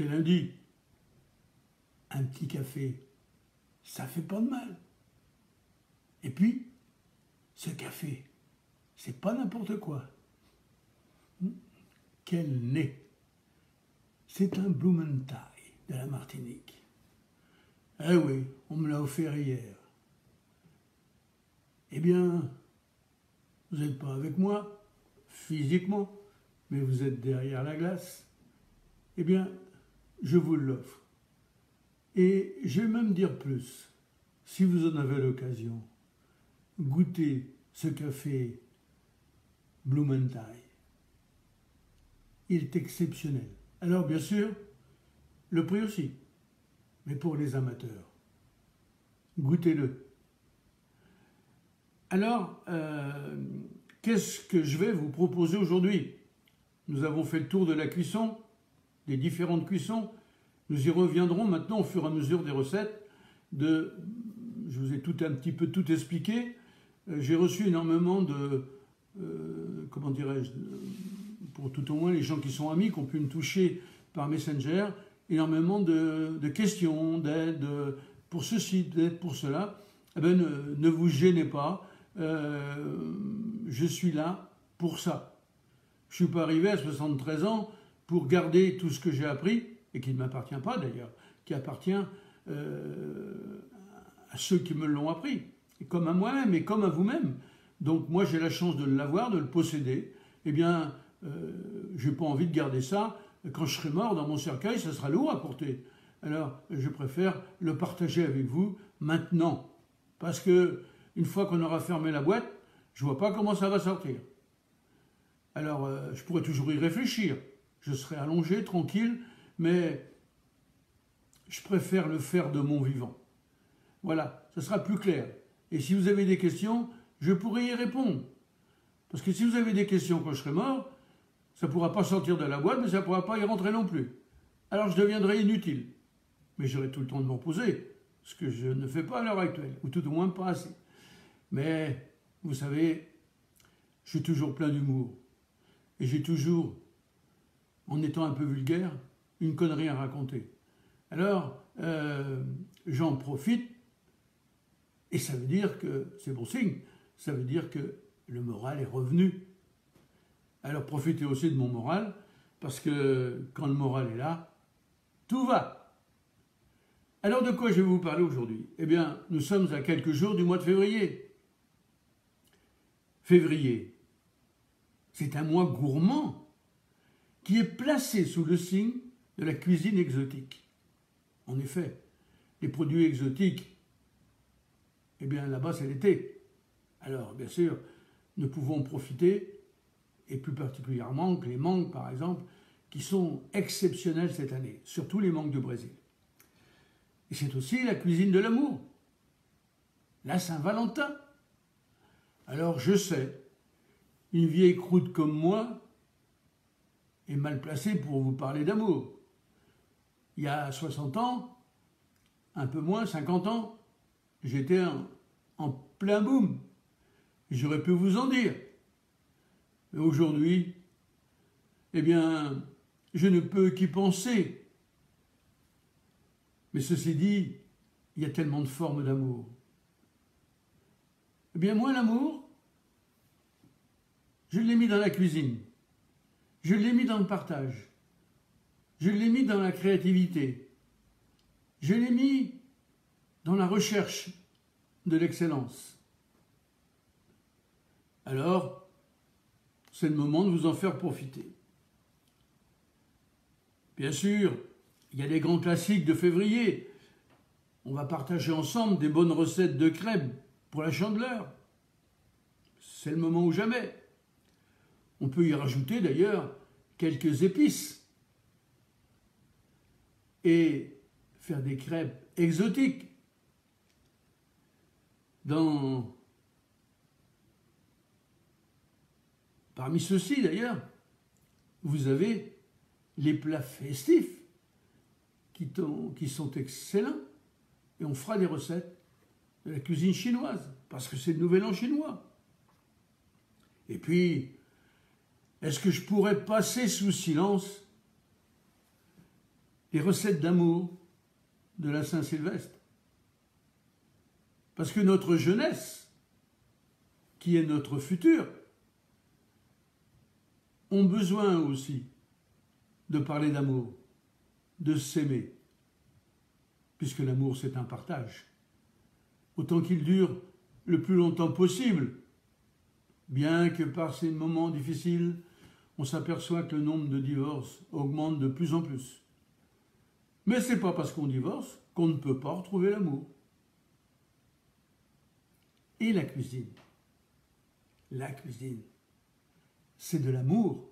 c'est lundi. Un petit café, ça fait pas de mal. Et puis, ce café, c'est pas n'importe quoi. Quel nez! C'est un Blumenthal de la Martinique. Eh oui, on me l'a offert hier. Eh bien, vous n'êtes pas avec moi, physiquement, mais vous êtes derrière la glace. Eh bien, je vous l'offre. Et je vais même dire plus. Si vous en avez l'occasion, goûtez ce café Blumenthal. Il est exceptionnel. Alors, bien sûr, le prix aussi. Mais pour les amateurs, goûtez-le. Alors, qu'est-ce que je vais vous proposer aujourd'hui? Nous avons fait le tour de la cuisson, des différentes cuissons. Nous y reviendrons maintenant au fur et à mesure des recettes. Je vous ai un petit peu tout expliqué. J'ai reçu énormément de, comment dirais-je, pour tout au moins les gens qui sont amis, qui ont pu me toucher par Messenger, énormément de questions, d'aide pour ceci, d'aide pour cela. Eh bien, ne vous gênez pas, je suis là pour ça. Je ne suis pas arrivé à 73 ans pour garder tout ce que j'ai appris, et qui ne m'appartient pas d'ailleurs, qui appartient à ceux qui me l'ont appris, et comme à moi-même et comme à vous-même. Donc moi j'ai la chance de l'avoir, de le posséder. Eh bien, je n'ai pas envie de garder ça. Quand je serai mort dans mon cercueil, ça sera lourd à porter. Alors je préfère le partager avec vous maintenant. Parce que une fois qu'on aura fermé la boîte, je ne vois pas comment ça va sortir. Alors je pourrais toujours y réfléchir. Je serai allongé, tranquille, mais je préfère le faire de mon vivant. Voilà, ça sera plus clair. Et si vous avez des questions, je pourrai y répondre. Parce que si vous avez des questions quand je serai mort, ça ne pourra pas sortir de la boîte, mais ça ne pourra pas y rentrer non plus. Alors je deviendrai inutile. Mais j'aurai tout le temps de me reposer, ce que je ne fais pas à l'heure actuelle, ou tout au moins pas assez. Mais, vous savez, je suis toujours plein d'humour. Et j'ai toujours, en étant un peu vulgaire, une connerie à raconter. Alors, j'en profite, et ça veut dire que, c'est bon signe, ça veut dire que le moral est revenu. Alors profitez aussi de mon moral, parce que quand le moral est là, tout va. Alors de quoi je vais vous parler aujourd'hui? Eh bien, nous sommes à quelques jours du mois de février. Février, c'est un mois gourmand qui est placé sous le signe de la cuisine exotique. En effet, les produits exotiques, eh bien là-bas c'est l'été. Alors bien sûr, nous pouvons en profiter, et plus particulièrement que les mangues par exemple, qui sont exceptionnelles cette année, surtout les mangues de Brésil. Et c'est aussi la cuisine de l'amour, la Saint-Valentin. Alors je sais, une vieille croûte comme moi est mal placée pour vous parler d'amour. Il y a 60 ans, un peu moins, 50 ans, j'étais en plein boom. J'aurais pu vous en dire. Mais aujourd'hui, eh bien, je ne peux qu'y penser. Mais ceci dit, il y a tellement de formes d'amour. Eh bien, moi, l'amour, je l'ai mis dans la cuisine. Je l'ai mis dans le partage. Je l'ai mis dans la créativité. Je l'ai mis dans la recherche de l'excellence. Alors, c'est le moment de vous en faire profiter. Bien sûr, il y a les grands classiques de février. On va partager ensemble des bonnes recettes de crème pour la Chandeleur. C'est le moment ou jamais. On peut y rajouter d'ailleurs quelques épices et faire des crêpes exotiques. Parmi ceux-ci d'ailleurs, vous avez les plats festifs qui sont excellents, et on fera des recettes de la cuisine chinoise, parce que c'est le nouvel an chinois. Et puis, est-ce que je pourrais passer sous silence les recettes d'amour de la Saint-Sylvestre. Parce que notre jeunesse, qui est notre futur, ont besoin aussi de parler d'amour, de s'aimer, puisque l'amour c'est un partage. Autant qu'il dure le plus longtemps possible, bien que par ces moments difficiles, on s'aperçoit que le nombre de divorces augmente de plus en plus. Mais ce n'est pas parce qu'on divorce qu'on ne peut pas retrouver l'amour. Et la cuisine, c'est de l'amour.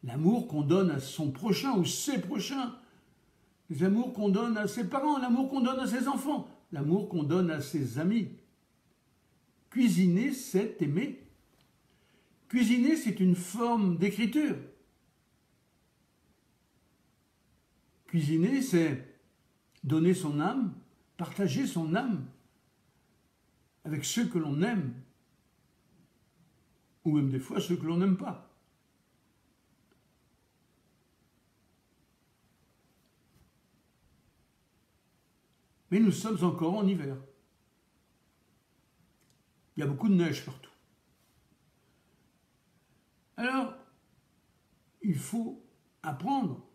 L'amour qu'on donne à son prochain ou ses prochains. L'amour qu'on donne à ses parents, l'amour qu'on donne à ses enfants, l'amour qu'on donne à ses amis. Cuisiner, c'est aimer. Cuisiner, c'est une forme d'écriture. Cuisiner, c'est donner son âme, partager son âme avec ceux que l'on aime, ou même des fois ceux que l'on n'aime pas. Mais nous sommes encore en hiver. Il y a beaucoup de neige partout. Alors, il faut apprendre,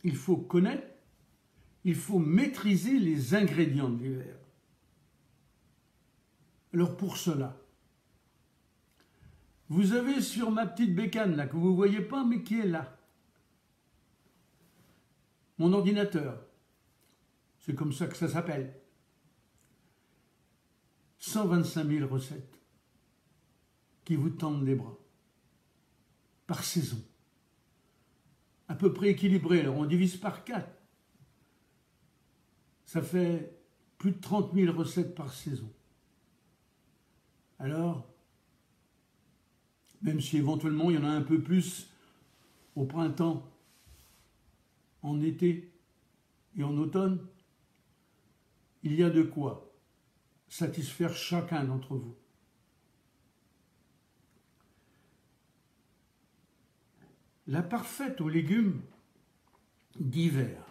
il faut connaître, il faut maîtriser les ingrédients de l'hiver. Alors pour cela, vous avez sur ma petite bécane là, que vous ne voyez pas mais qui est là, mon ordinateur, c'est comme ça que ça s'appelle, 125 000 recettes qui vous tendent les bras, par saison, à peu près équilibré. Alors on divise par 4, ça fait plus de 30 000 recettes par saison. Alors, même si éventuellement il y en a un peu plus au printemps, en été et en automne, il y a de quoi satisfaire chacun d'entre vous. La parfaite aux légumes d'hiver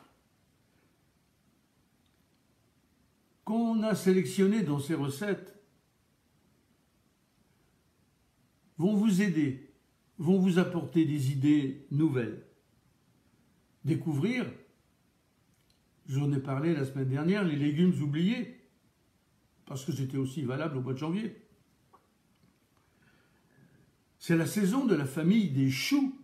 qu'on a sélectionnée dans ces recettes vont vous aider, vont vous apporter des idées nouvelles. Découvrir, j'en ai parlé la semaine dernière, les légumes oubliés, parce que c'était aussi valable au mois de janvier. C'est la saison de la famille des choux.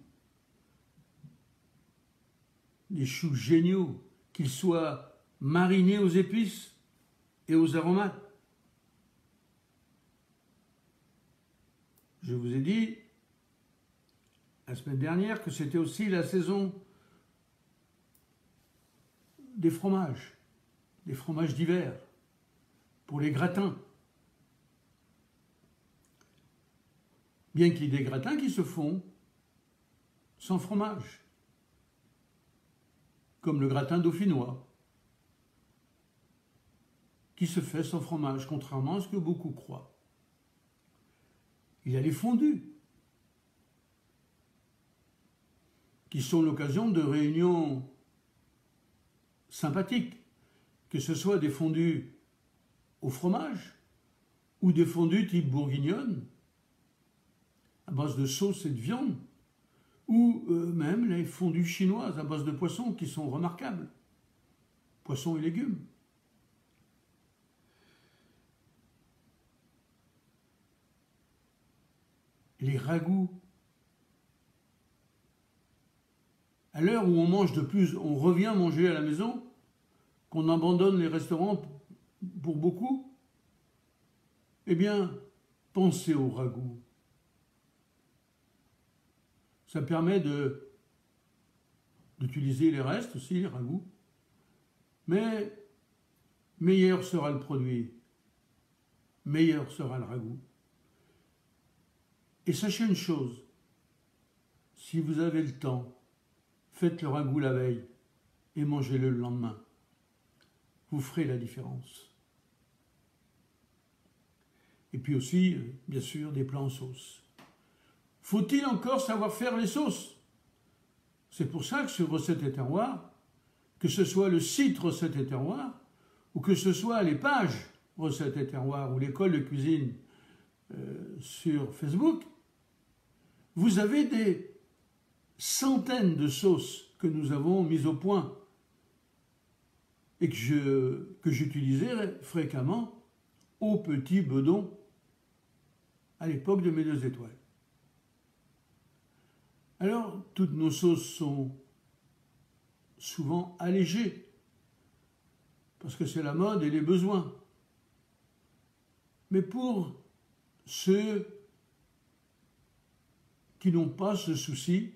Des choux géniaux, qu'ils soient marinés aux épices et aux aromates. Je vous ai dit la semaine dernière que c'était aussi la saison des fromages d'hiver, pour les gratins. Bien qu'il y ait des gratins qui se font sans fromage, comme le gratin dauphinois, qui se fait sans fromage, contrairement à ce que beaucoup croient. Il y a les fondus, qui sont l'occasion de réunions sympathiques, que ce soit des fondus au fromage ou des fondus type bourguignonne, à base de sauce et de viande, ou même les fondues chinoises à base de poisson qui sont remarquables, poissons et légumes. Les ragoûts. À l'heure où on mange de plus, on revient manger à la maison, qu'on abandonne les restaurants pour beaucoup, eh bien, pensez aux ragoûts. Ça permet d'utiliser les restes aussi, les ragoûts, mais meilleur sera le produit, meilleur sera le ragoût. Et sachez une chose, si vous avez le temps, faites le ragoût la veille et mangez-le le lendemain. Vous ferez la différence. Et puis aussi, bien sûr, des plats en sauce. Faut-il encore savoir faire les sauces? C'est pour ça que sur Recettes et Terroirs, que ce soit le site Recettes et Terroirs, ou que ce soit les pages Recettes et Terroirs, ou l'école de cuisine sur Facebook, vous avez des centaines de sauces que nous avons mises au point et que j'utilisais fréquemment au Petit Bedon à l'époque de mes 2 étoiles. Alors, toutes nos sauces sont souvent allégées, parce que c'est la mode et les besoins. Mais pour ceux qui n'ont pas ce souci,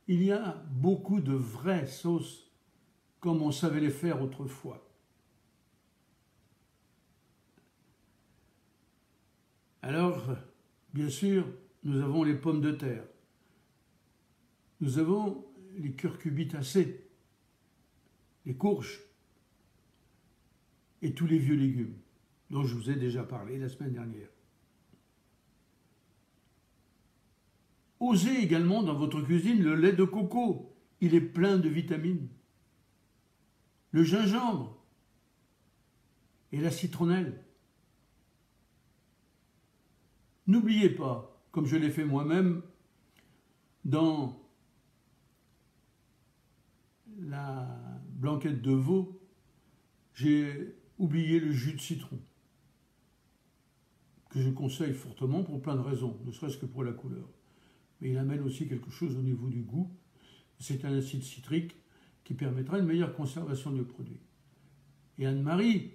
il y a beaucoup de vraies sauces comme on savait les faire autrefois. Alors, bien sûr, nous avons les pommes de terre. Nous avons les curcubitacées, les courges et tous les vieux légumes dont je vous ai déjà parlé la semaine dernière. Osez également dans votre cuisine le lait de coco. Il est plein de vitamines. Le gingembre et la citronnelle. N'oubliez pas, comme je l'ai fait moi-même, dans la blanquette de veau, j'ai oublié le jus de citron, que je conseille fortement pour plein de raisons, ne serait-ce que pour la couleur. Mais il amène aussi quelque chose au niveau du goût. C'est un acide citrique qui permettra une meilleure conservation du produit. Et Anne-Marie,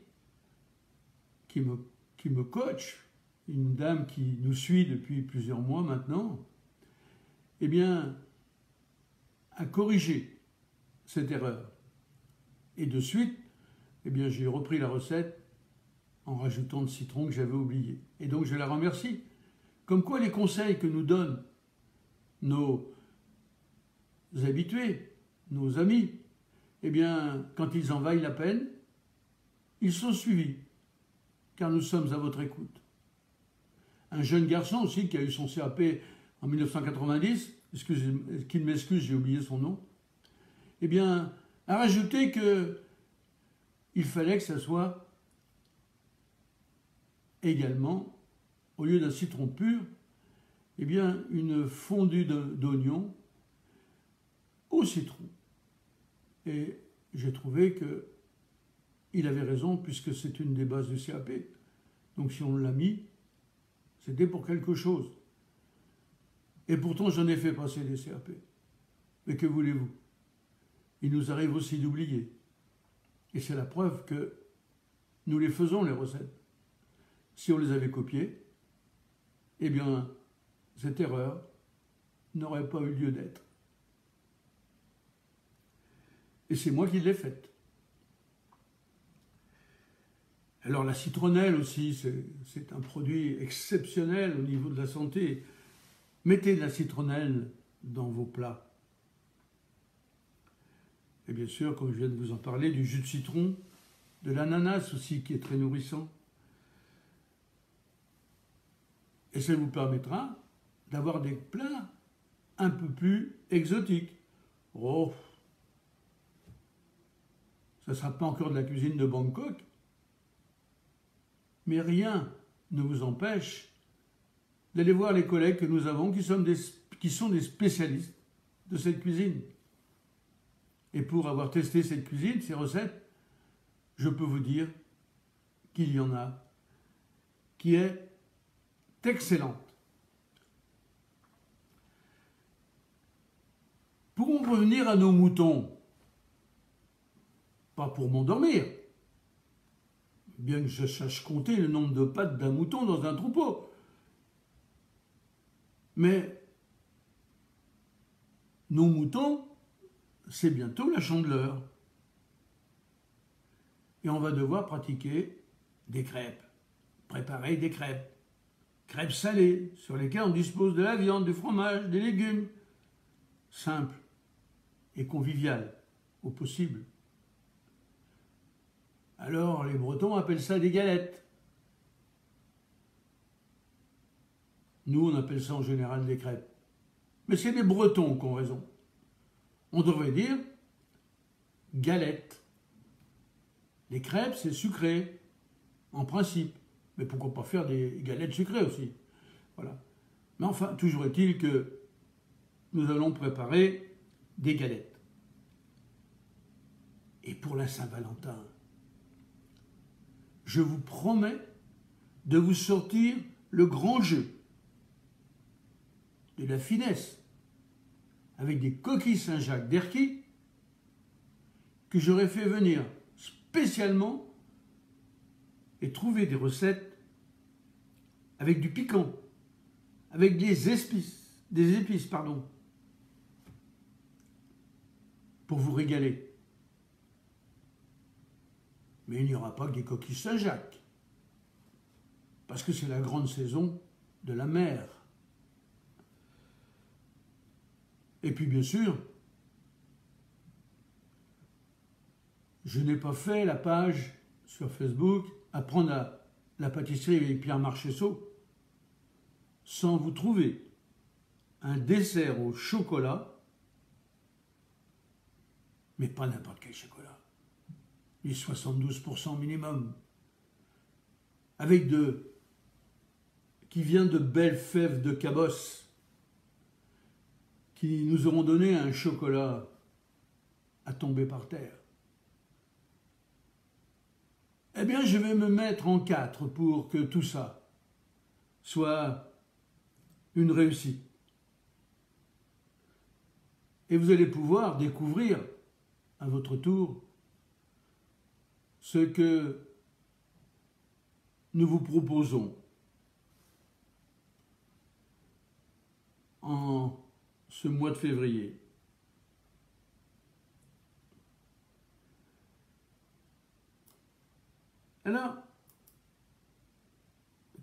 qui me coach, une dame qui nous suit depuis plusieurs mois maintenant, eh bien, a corrigé cette erreur. Et de suite, eh bien, j'ai repris la recette en rajoutant le citron que j'avais oublié. Et donc, je la remercie. Comme quoi, les conseils que nous donnent nos habitués, nos amis, eh bien, quand ils en vaillent la peine, ils sont suivis, car nous sommes à votre écoute. Un jeune garçon aussi qui a eu son CAP en 1990, qu'il m'excuse, j'ai oublié son nom, eh bien, a rajouté qu'il fallait que ça soit également, au lieu d'un citron pur, eh bien, une fondue d'oignon au citron. Et j'ai trouvé qu'il avait raison, puisque c'est une des bases du CAP. Donc si on l'a mis, c'était pour quelque chose. Et pourtant, j'en ai fait passer des CAP. Mais que voulez-vous? Il nous arrive aussi d'oublier. Et c'est la preuve que nous les faisons, les recettes. Si on les avait copiées, eh bien, cette erreur n'aurait pas eu lieu d'être. Et c'est moi qui l'ai faite. Alors la citronnelle aussi, c'est un produit exceptionnel au niveau de la santé. Mettez de la citronnelle dans vos plats. Et bien sûr, comme je viens de vous en parler, du jus de citron, de l'ananas aussi qui est très nourrissant. Et ça vous permettra d'avoir des plats un peu plus exotiques. Oh, ça ne sera pas encore de la cuisine de Bangkok, mais rien ne vous empêche d'aller voir les collègues que nous avons qui sont des spécialistes de cette cuisine. Et pour avoir testé cette cuisine, ces recettes, je peux vous dire qu'il y en a qui est excellente. Pour en revenir à nos moutons, pas pour m'endormir, bien que je sache compter le nombre de pattes d'un mouton dans un troupeau, mais nos moutons, c'est bientôt la Chandeleur. Et on va devoir pratiquer des crêpes, préparer des crêpes. Crêpes salées, sur lesquelles on dispose de la viande, du fromage, des légumes. Simple et convivial, au possible. Alors, les Bretons appellent ça des galettes. Nous, on appelle ça en général des crêpes. Mais c'est les Bretons qui ont raison. On devrait dire galettes. Les crêpes, c'est sucré, en principe. Mais pourquoi pas faire des galettes sucrées aussi? Voilà. Mais enfin, toujours est-il que nous allons préparer des galettes. Et pour la Saint-Valentin, je vous promets de vous sortir le grand jeu, de la finesse, avec des coquilles Saint-Jacques d'Erquy que j'aurais fait venir spécialement et trouver des recettes avec du piquant, avec des épices, pour vous régaler. Mais il n'y aura pas que des coquilles Saint-Jacques, parce que c'est la grande saison de la mer. Et puis bien sûr, je n'ai pas fait la page sur Facebook « Apprendre à la pâtisserie avec Pierre Marchessault » sans vous trouver un dessert au chocolat, mais pas n'importe quel chocolat, les 72% minimum, qui vient de belles fèves de cabosse, qui nous auront donné un chocolat à tomber par terre. Eh bien, je vais me mettre en 4 pour que tout ça soit une réussite. Et vous allez pouvoir découvrir à votre tour ce que nous vous proposons en ce mois de février. Alors,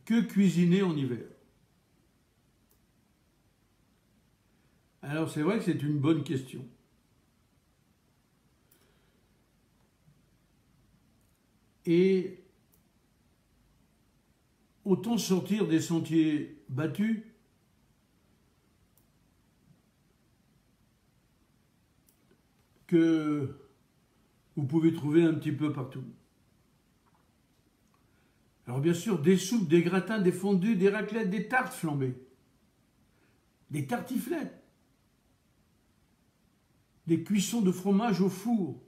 que cuisiner en hiver? Alors, c'est vrai que c'est une bonne question. Et autant sortir des sentiers battus que vous pouvez trouver un petit peu partout. Alors bien sûr, des soupes, des gratins, des fondus, des raclettes, des tartes flambées, des tartiflettes, des cuissons de fromage au four.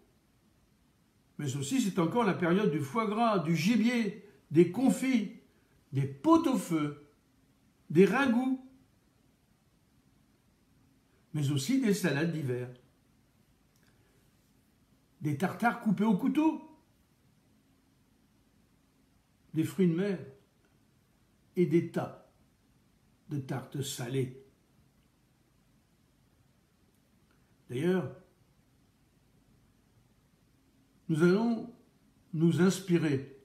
Mais aussi, c'est encore la période du foie gras, du gibier, des confits, des pot-au-feu, des ragoûts, mais aussi des salades d'hiver, des tartares coupés au couteau, des fruits de mer et des tas de tartes salées. D'ailleurs, nous allons nous inspirer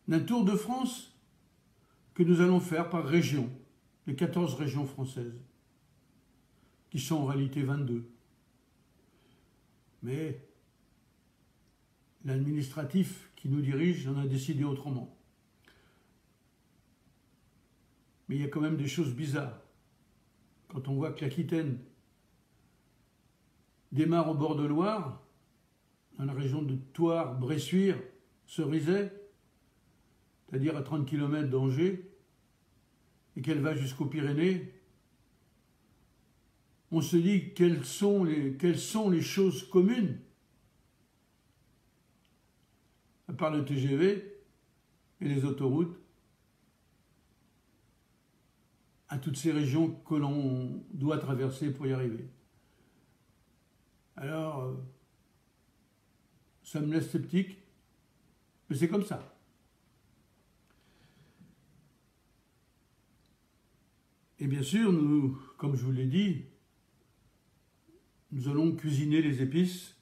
d'un tour de France que nous allons faire par région, les 14 régions françaises, qui sont en réalité 22. Mais l'administratif qui nous dirige en a décidé autrement. Mais il y a quand même des choses bizarres. Quand on voit que l'Aquitaine démarre au bord de Loire, dans la région de Thouars, Bressuire, Cerizay, c'est-à-dire à 30 km d'Angers, et qu'elle va jusqu'aux Pyrénées, on se dit quelles sont les choses communes, à part le TGV et les autoroutes, à toutes ces régions que l'on doit traverser pour y arriver. Alors, ça me laisse sceptique, mais c'est comme ça. Et bien sûr, nous, comme je vous l'ai dit, nous allons cuisiner les épices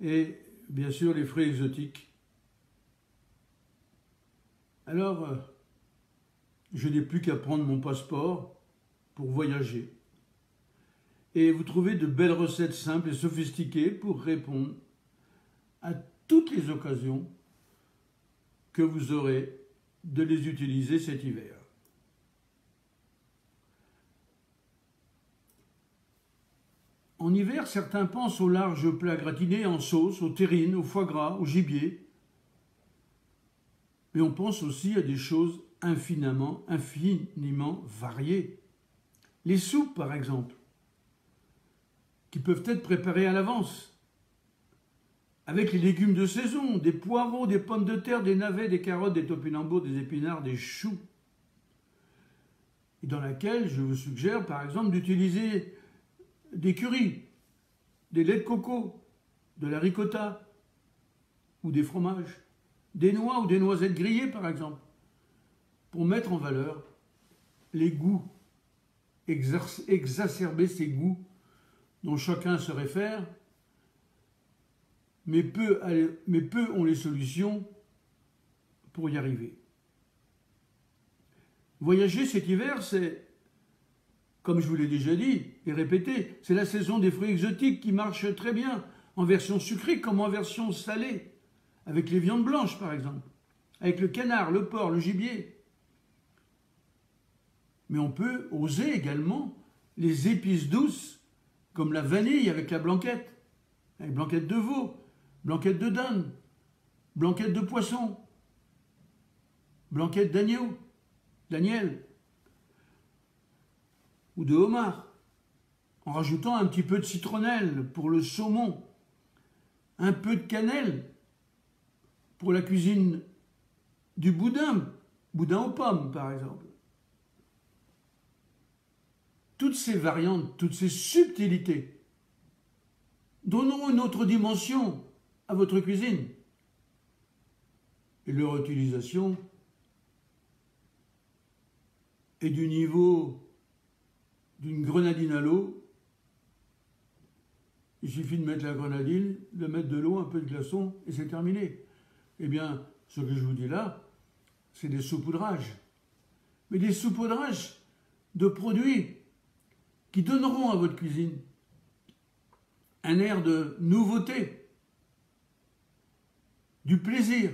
et bien sûr les fruits exotiques. Alors, je n'ai plus qu'à prendre mon passeport pour voyager. Et vous trouvez de belles recettes simples et sophistiquées pour répondre à toutes les occasions que vous aurez de les utiliser cet hiver. En hiver, certains pensent aux larges plats gratinés en sauce, aux terrines, au foie gras, au gibier. Mais on pense aussi à des choses infiniment variées. Les soupes, par exemple, qui peuvent être préparées à l'avance, avec les légumes de saison, des poireaux, des pommes de terre, des navets, des carottes, des topinambours, des épinards, des choux. Et dans laquelle je vous suggère, par exemple, d'utiliser des currys, des laits de coco, de la ricotta ou des fromages, des noix ou des noisettes grillées, par exemple, pour mettre en valeur les goûts, exacerber ces goûts dont chacun se réfère, mais peu ont les solutions pour y arriver. Voyager cet hiver, c'est, comme je vous l'ai déjà dit et répété, c'est la saison des fruits exotiques qui marche très bien, en version sucrée comme en version salée, avec les viandes blanches par exemple, avec le canard, le porc, le gibier. Mais on peut oser également les épices douces, comme la vanille avec la blanquette de veau, blanquette de dinde, blanquette de poisson, blanquette d'agneau, d'agnelle ou de homard, en rajoutant un petit peu de citronnelle pour le saumon, un peu de cannelle pour la cuisine du boudin aux pommes par exemple. Toutes ces variantes, toutes ces subtilités donneront une autre dimension à votre cuisine. Et leur utilisation est du niveau d'une grenadine à l'eau. Il suffit de mettre la grenadine, de mettre de l'eau, un peu de glaçon, et c'est terminé. Eh bien, ce que je vous dis là, c'est des saupoudrages. Mais des saupoudrages de produits qui donneront à votre cuisine un air de nouveauté, du plaisir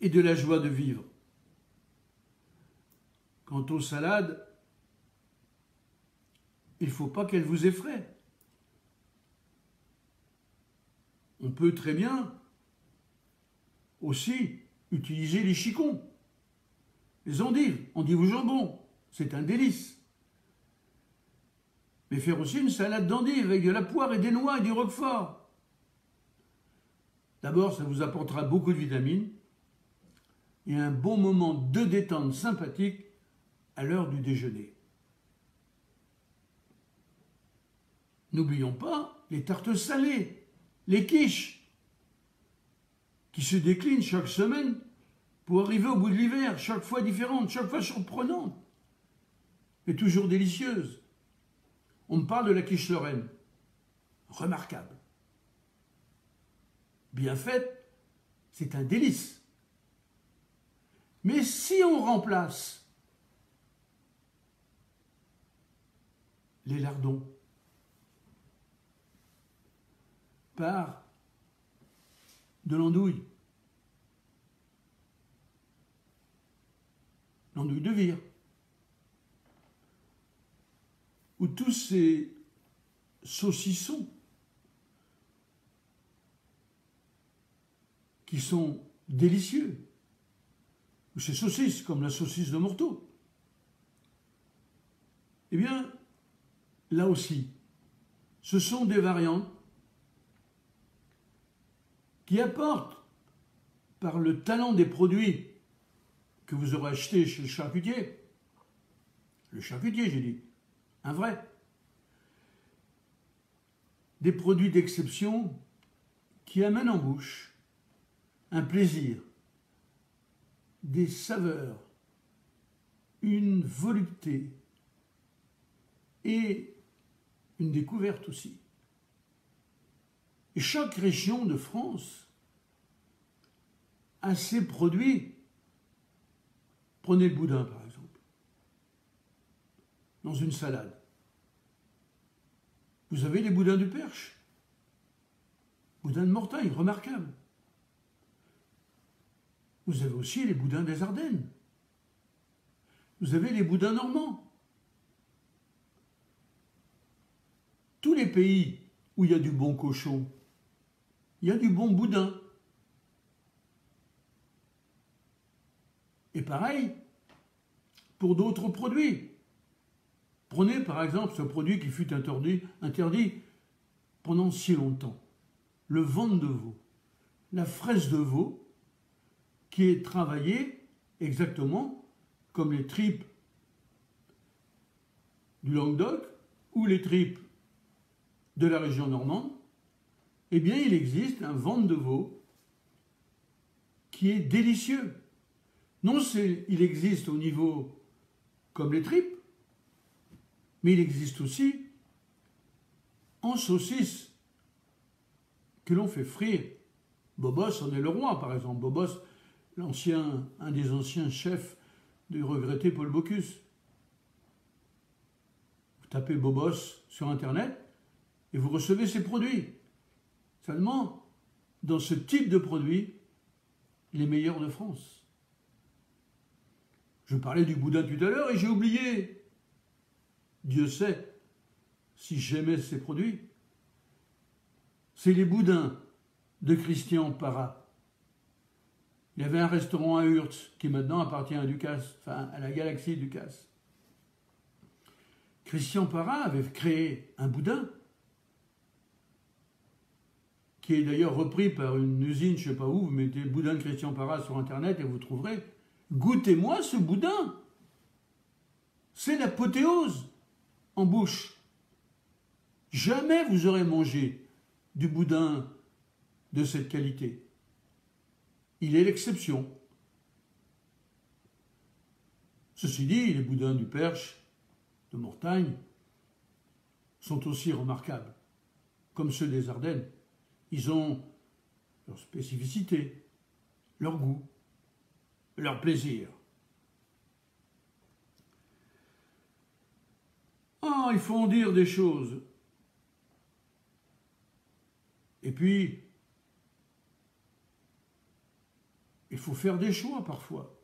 et de la joie de vivre. Quant aux salades, il ne faut pas qu'elles vous effraient. On peut très bien aussi utiliser les chicons, les endives au jambon, c'est un délice. Mais faire aussi une salade d'endives avec de la poire et des noix et du roquefort. D'abord, ça vous apportera beaucoup de vitamines et un bon moment de détente sympathique à l'heure du déjeuner. N'oublions pas les tartes salées, les quiches, qui se déclinent chaque semaine pour arriver au bout de l'hiver, chaque fois différentes, chaque fois surprenantes, mais toujours délicieuses. On me parle de la quiche Lorraine, remarquable. Bien faite, c'est un délice. Mais si on remplace les lardons par de l'andouille de Vire, ou tous ces saucissons qui sont délicieux, ou ces saucisses comme la saucisse de Morteau, eh bien, là aussi, ce sont des variantes qui apportent, par le talent des produits que vous aurez achetés chez le charcutier j'ai dit, un vrai, des produits d'exception qui amènent en bouche un plaisir, des saveurs, une volupté et une découverte aussi. Et chaque région de France a ses produits. Prenez le boudin, par exemple, dans une salade. Vous avez les boudins du Perche, boudins de Mortagne, remarquables. Vous avez aussi les boudins des Ardennes. Vous avez les boudins normands. Tous les pays où il y a du bon cochon, il y a du bon boudin. Et pareil pour d'autres produits. Prenez par exemple ce produit qui fut interdit pendant si longtemps, le ventre de veau, la fraise de veau, qui est travaillée exactement comme les tripes du Languedoc ou les tripes de la région normande. Eh bien, il existe un ventre de veau qui est délicieux. Non, il existe au niveau comme les tripes, mais il existe aussi en saucisse que l'on fait frire. Bobos en est le roi, par exemple. Bobos, un des anciens chefs du regretté Paul Bocuse. Vous tapez Bobos sur Internet et vous recevez ces produits. Seulement, dans ce type de produits, les meilleurs de France. Je parlais du boudin tout à l'heure et j'ai oublié. Dieu sait si j'aimais ces produits. C'est les boudins de Christian Parra. Il y avait un restaurant à Urtz qui maintenant appartient à Ducasse, enfin à la galaxie Ducasse. Christian Parra avait créé un boudin qui est d'ailleurs repris par une usine, je ne sais pas où, vous mettez boudin de Christian Parra sur Internet et vous trouverez. Goûtez-moi ce boudin. C'est l'apothéose en bouche. Jamais vous aurez mangé du boudin de cette qualité. Il est l'exception. Ceci dit, les boudins du Perche, de Mortagne, sont aussi remarquables, comme ceux des Ardennes. Ils ont leur spécificité, leur goût, leur plaisir. Ah, il faut en dire des choses. Et puis, il faut faire des choix parfois.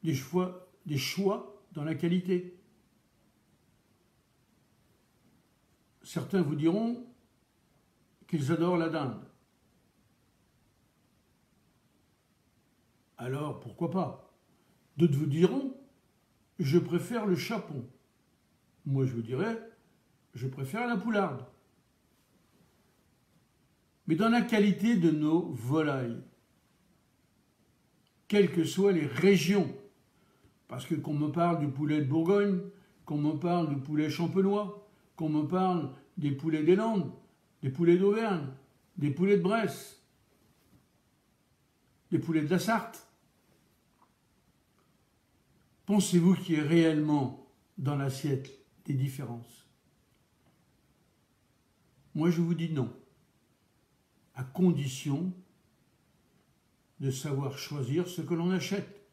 Des choix dans la qualité. Certains vous diront qu'ils adorent la dinde. Alors, pourquoi pas? D'autres vous diront, je préfère le chapon. Moi, je vous dirais, je préfère la poularde. Mais dans la qualité de nos volailles, quelles que soient les régions, parce que qu'on me parle du poulet de Bourgogne, qu'on me parle du poulet champenois, qu'on me parle des poulets des Landes, des poulets d'Auvergne, des poulets de Bresse, des poulets de la Sarthe. Pensez-vous qu'il y ait réellement dans l'assiette des différences? Moi, je vous dis non, à condition de savoir choisir ce que l'on achète.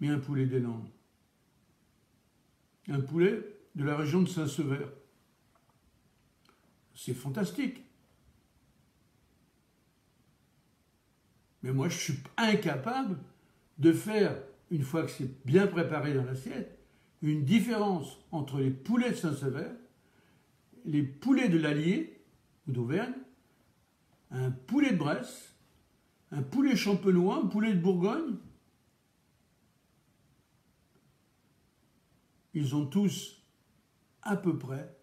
Mais un poulet des Landes, un poulet de la région de Saint-Sever, c'est fantastique. Mais moi, je suis incapable de faire, une fois que c'est bien préparé dans l'assiette, une différence entre les poulets de Saint-Sever, les poulets de l'Allier ou d'Auvergne, un poulet de Bresse, un poulet champenois, un poulet de Bourgogne. Ils ont tous à peu près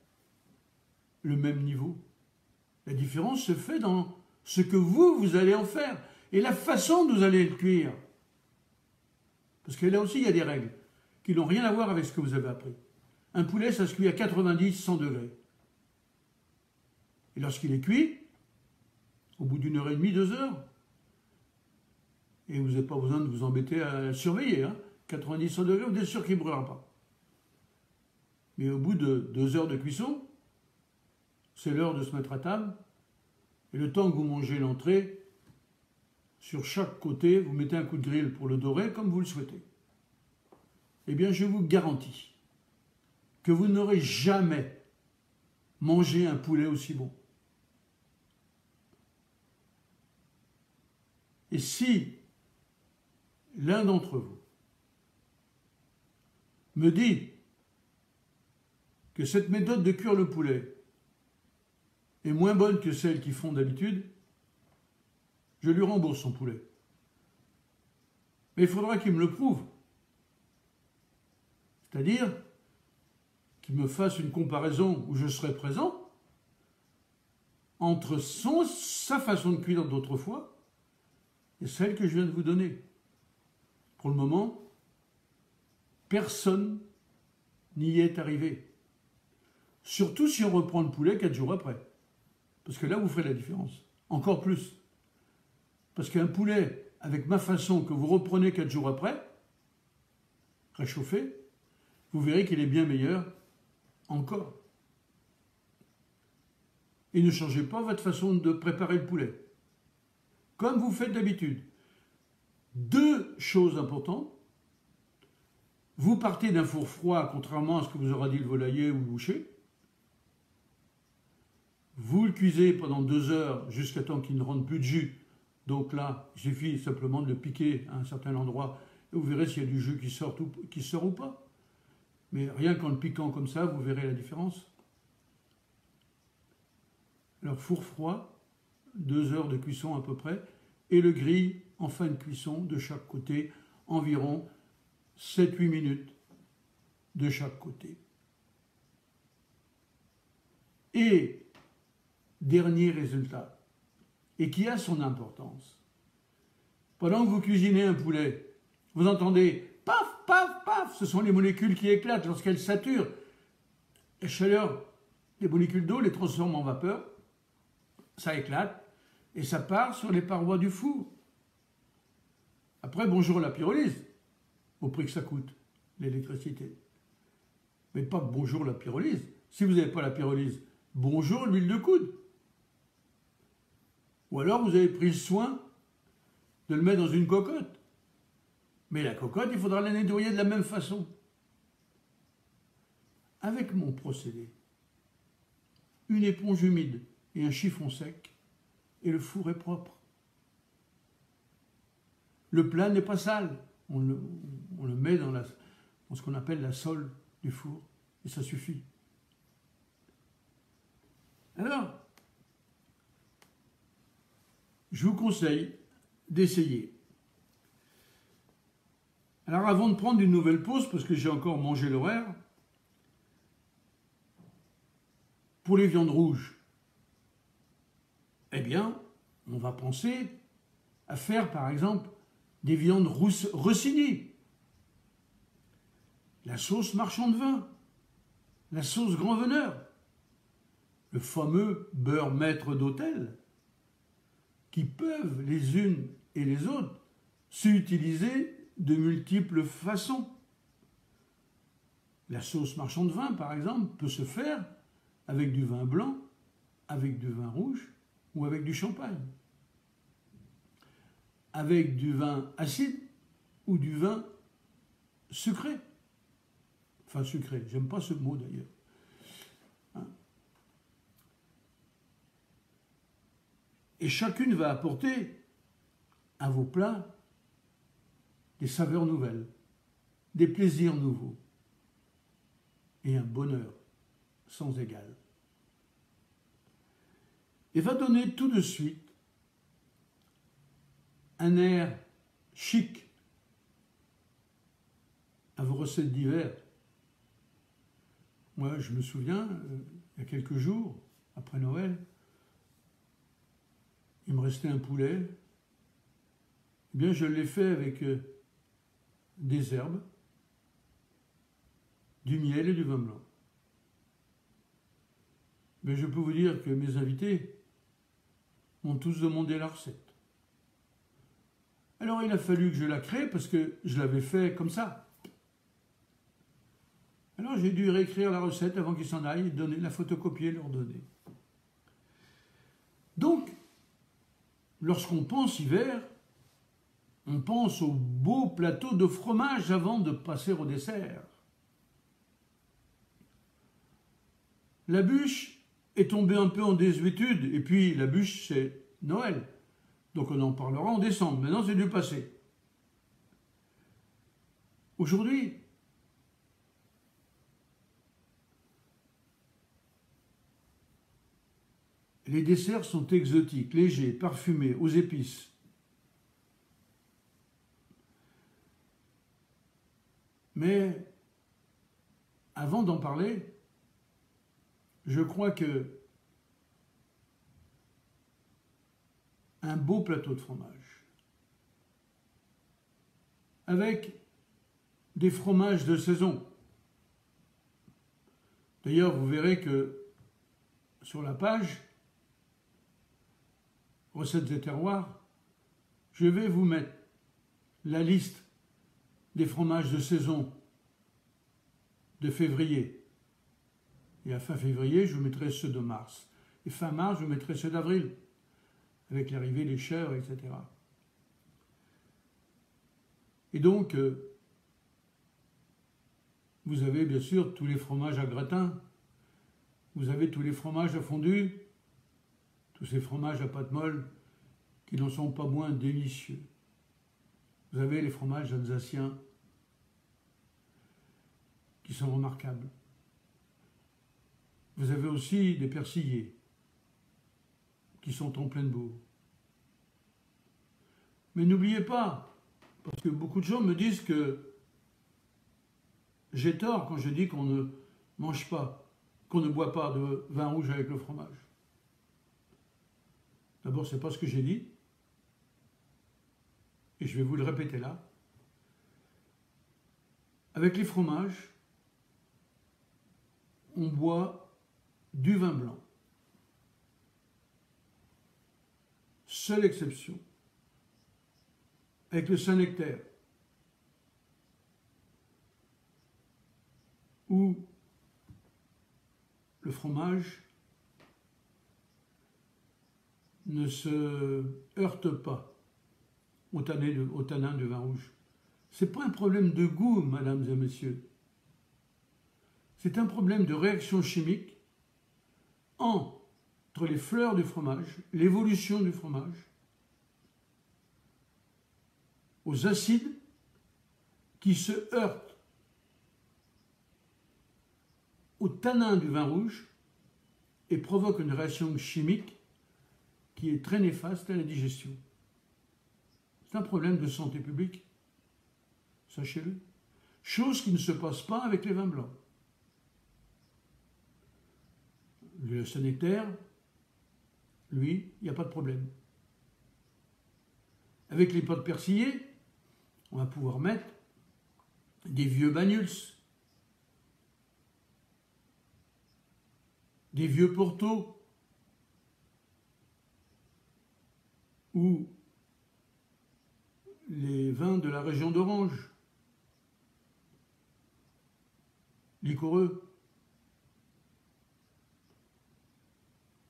le même niveau. La différence se fait dans ce que vous allez en faire et la façon dont vous allez le cuire. Parce que là aussi, il y a des règles qui n'ont rien à voir avec ce que vous avez appris. Un poulet, ça se cuit à 90-100 degrés. Et lorsqu'il est cuit, au bout d'une heure et demie, 2 heures, et vous n'avez pas besoin de vous embêter à surveiller, 90-100 degrés, vous êtes sûr qu'il ne brûlera pas. Mais au bout de 2 heures de cuisson, c'est l'heure de se mettre à table, et le temps que vous mangez l'entrée, sur chaque côté, vous mettez un coup de grille pour le dorer comme vous le souhaitez. Eh bien, je vous garantis que vous n'aurez jamais mangé un poulet aussi bon. Et si l'un d'entre vous me dit que cette méthode de cuire le poulet est moins bonne que celle qu'ils font d'habitude, je lui rembourse son poulet. Mais il faudra qu'il me le prouve. C'est-à-dire qu'il me fasse une comparaison où je serai présent entre sa façon de cuire d'autrefois et celle que je viens de vous donner. Pour le moment, personne n'y est arrivé. Surtout si on reprend le poulet 4 jours après. Parce que là, vous ferez la différence. Encore plus. Parce qu'un poulet, avec ma façon, que vous reprenez 4 jours après, réchauffé, vous verrez qu'il est bien meilleur encore. Et ne changez pas votre façon de préparer le poulet. Comme vous faites d'habitude. 2 choses importantes. Vous partez d'un four froid, contrairement à ce que vous aura dit le volailler ou le boucher. Vous le cuisez pendant 2 heures jusqu'à temps qu'il ne rentre plus de jus. Donc là, il suffit simplement de le piquer à un certain endroit et vous verrez s'il y a du jus qui sort ou pas. Mais rien qu'en le piquant comme ça, vous verrez la différence. Alors four froid, 2 heures de cuisson à peu près, et le grill en fin de cuisson de chaque côté, environ 7-8 minutes de chaque côté. Et dernier résultat, et qui a son importance. Pendant que vous cuisinez un poulet, vous entendez paf, paf, paf, ce sont les molécules qui éclatent lorsqu'elles saturent. La chaleur des molécules d'eau les transforme en vapeur, ça éclate, et ça part sur les parois du four. Après, bonjour la pyrolyse, au prix que ça coûte, l'électricité. Mais pas bonjour la pyrolyse. Si vous n'avez pas la pyrolyse, bonjour l'huile de coude. Ou alors vous avez pris soin de le mettre dans une cocotte. Mais la cocotte, il faudra la nettoyer de la même façon. Avec mon procédé, une éponge humide et un chiffon sec, et le four est propre. Le plat n'est pas sale. On le met dans ce qu'on appelle la sole du four, et ça suffit. Alors, je vous conseille d'essayer. Alors avant de prendre une nouvelle pause, parce que j'ai encore mangé l'horaire, pour les viandes rouges, eh bien, on va penser à faire par exemple des viandes rossignées, la sauce marchand de vin, la sauce grand veneur, le fameux beurre maître d'hôtel, qui peuvent les unes et les autres s'utiliser de multiples façons. La sauce marchand de vin, par exemple, peut se faire avec du vin blanc, avec du vin rouge ou avec du champagne, avec du vin acide ou du vin sucré. Enfin sucré, j'aime pas ce mot d'ailleurs. Et chacune va apporter à vos plats des saveurs nouvelles, des plaisirs nouveaux et un bonheur sans égal. Et va donner tout de suite un air chic à vos recettes d'hiver. Moi, je me souviens, il y a quelques jours, après Noël, il me restait un poulet. Eh bien, je l'ai fait avec des herbes, du miel et du vin blanc. Mais je peux vous dire que mes invités m'ont tous demandé la recette. Alors il a fallu que je la crée parce que je l'avais fait comme ça. Alors j'ai dû réécrire la recette avant qu'ils s'en aillent, la photocopier et leur donner. Donc, lorsqu'on pense hiver, on pense au beau plateau de fromage avant de passer au dessert. La bûche est tombée un peu en désuétude, et puis la bûche c'est Noël. Donc on en parlera en décembre, maintenant c'est du passé. Aujourd'hui, Les desserts sont exotiques, légers, parfumés, aux épices. Mais avant d'en parler, je crois que un beau plateau de fromage, avec des fromages de saison. D'ailleurs, vous verrez que sur la page Recettes et terroirs, je vais vous mettre la liste des fromages de saison de février. Et à fin février, je vous mettrai ceux de mars. Et fin mars, je vous mettrai ceux d'avril, avec l'arrivée des chèvres, etc. Et donc, vous avez bien sûr tous les fromages à gratin, vous avez tous les fromages à fondu, tous ces fromages à pâte molle qui n'en sont pas moins délicieux. Vous avez les fromages alsaciens qui sont remarquables. Vous avez aussi des persillés qui sont en pleine bourre. Mais n'oubliez pas, parce que beaucoup de gens me disent que j'ai tort quand je dis qu'on ne mange pas, qu'on ne boit pas de vin rouge avec le fromage. D'abord, ce n'est pas ce que j'ai dit, et je vais vous le répéter là. Avec les fromages, on boit du vin blanc. Seule exception, avec le Saint-Nectaire, où le fromage ne se heurte pas au tanin de vin rouge. Ce n'est pas un problème de goût, mesdames et messieurs. C'est un problème de réaction chimique entre les fleurs du fromage, l'évolution du fromage, aux acides qui se heurtent au tanin du vin rouge et provoquent une réaction chimique qui est très néfaste à la digestion. C'est un problème de santé publique, sachez-le. Chose qui ne se passe pas avec les vins blancs. Le Saint-Nectaire, lui, il n'y a pas de problème. Avec les potes persillés, on va pouvoir mettre des vieux Banyuls, des vieux Porto, ou les vins de la région d'Orange, liquoreux.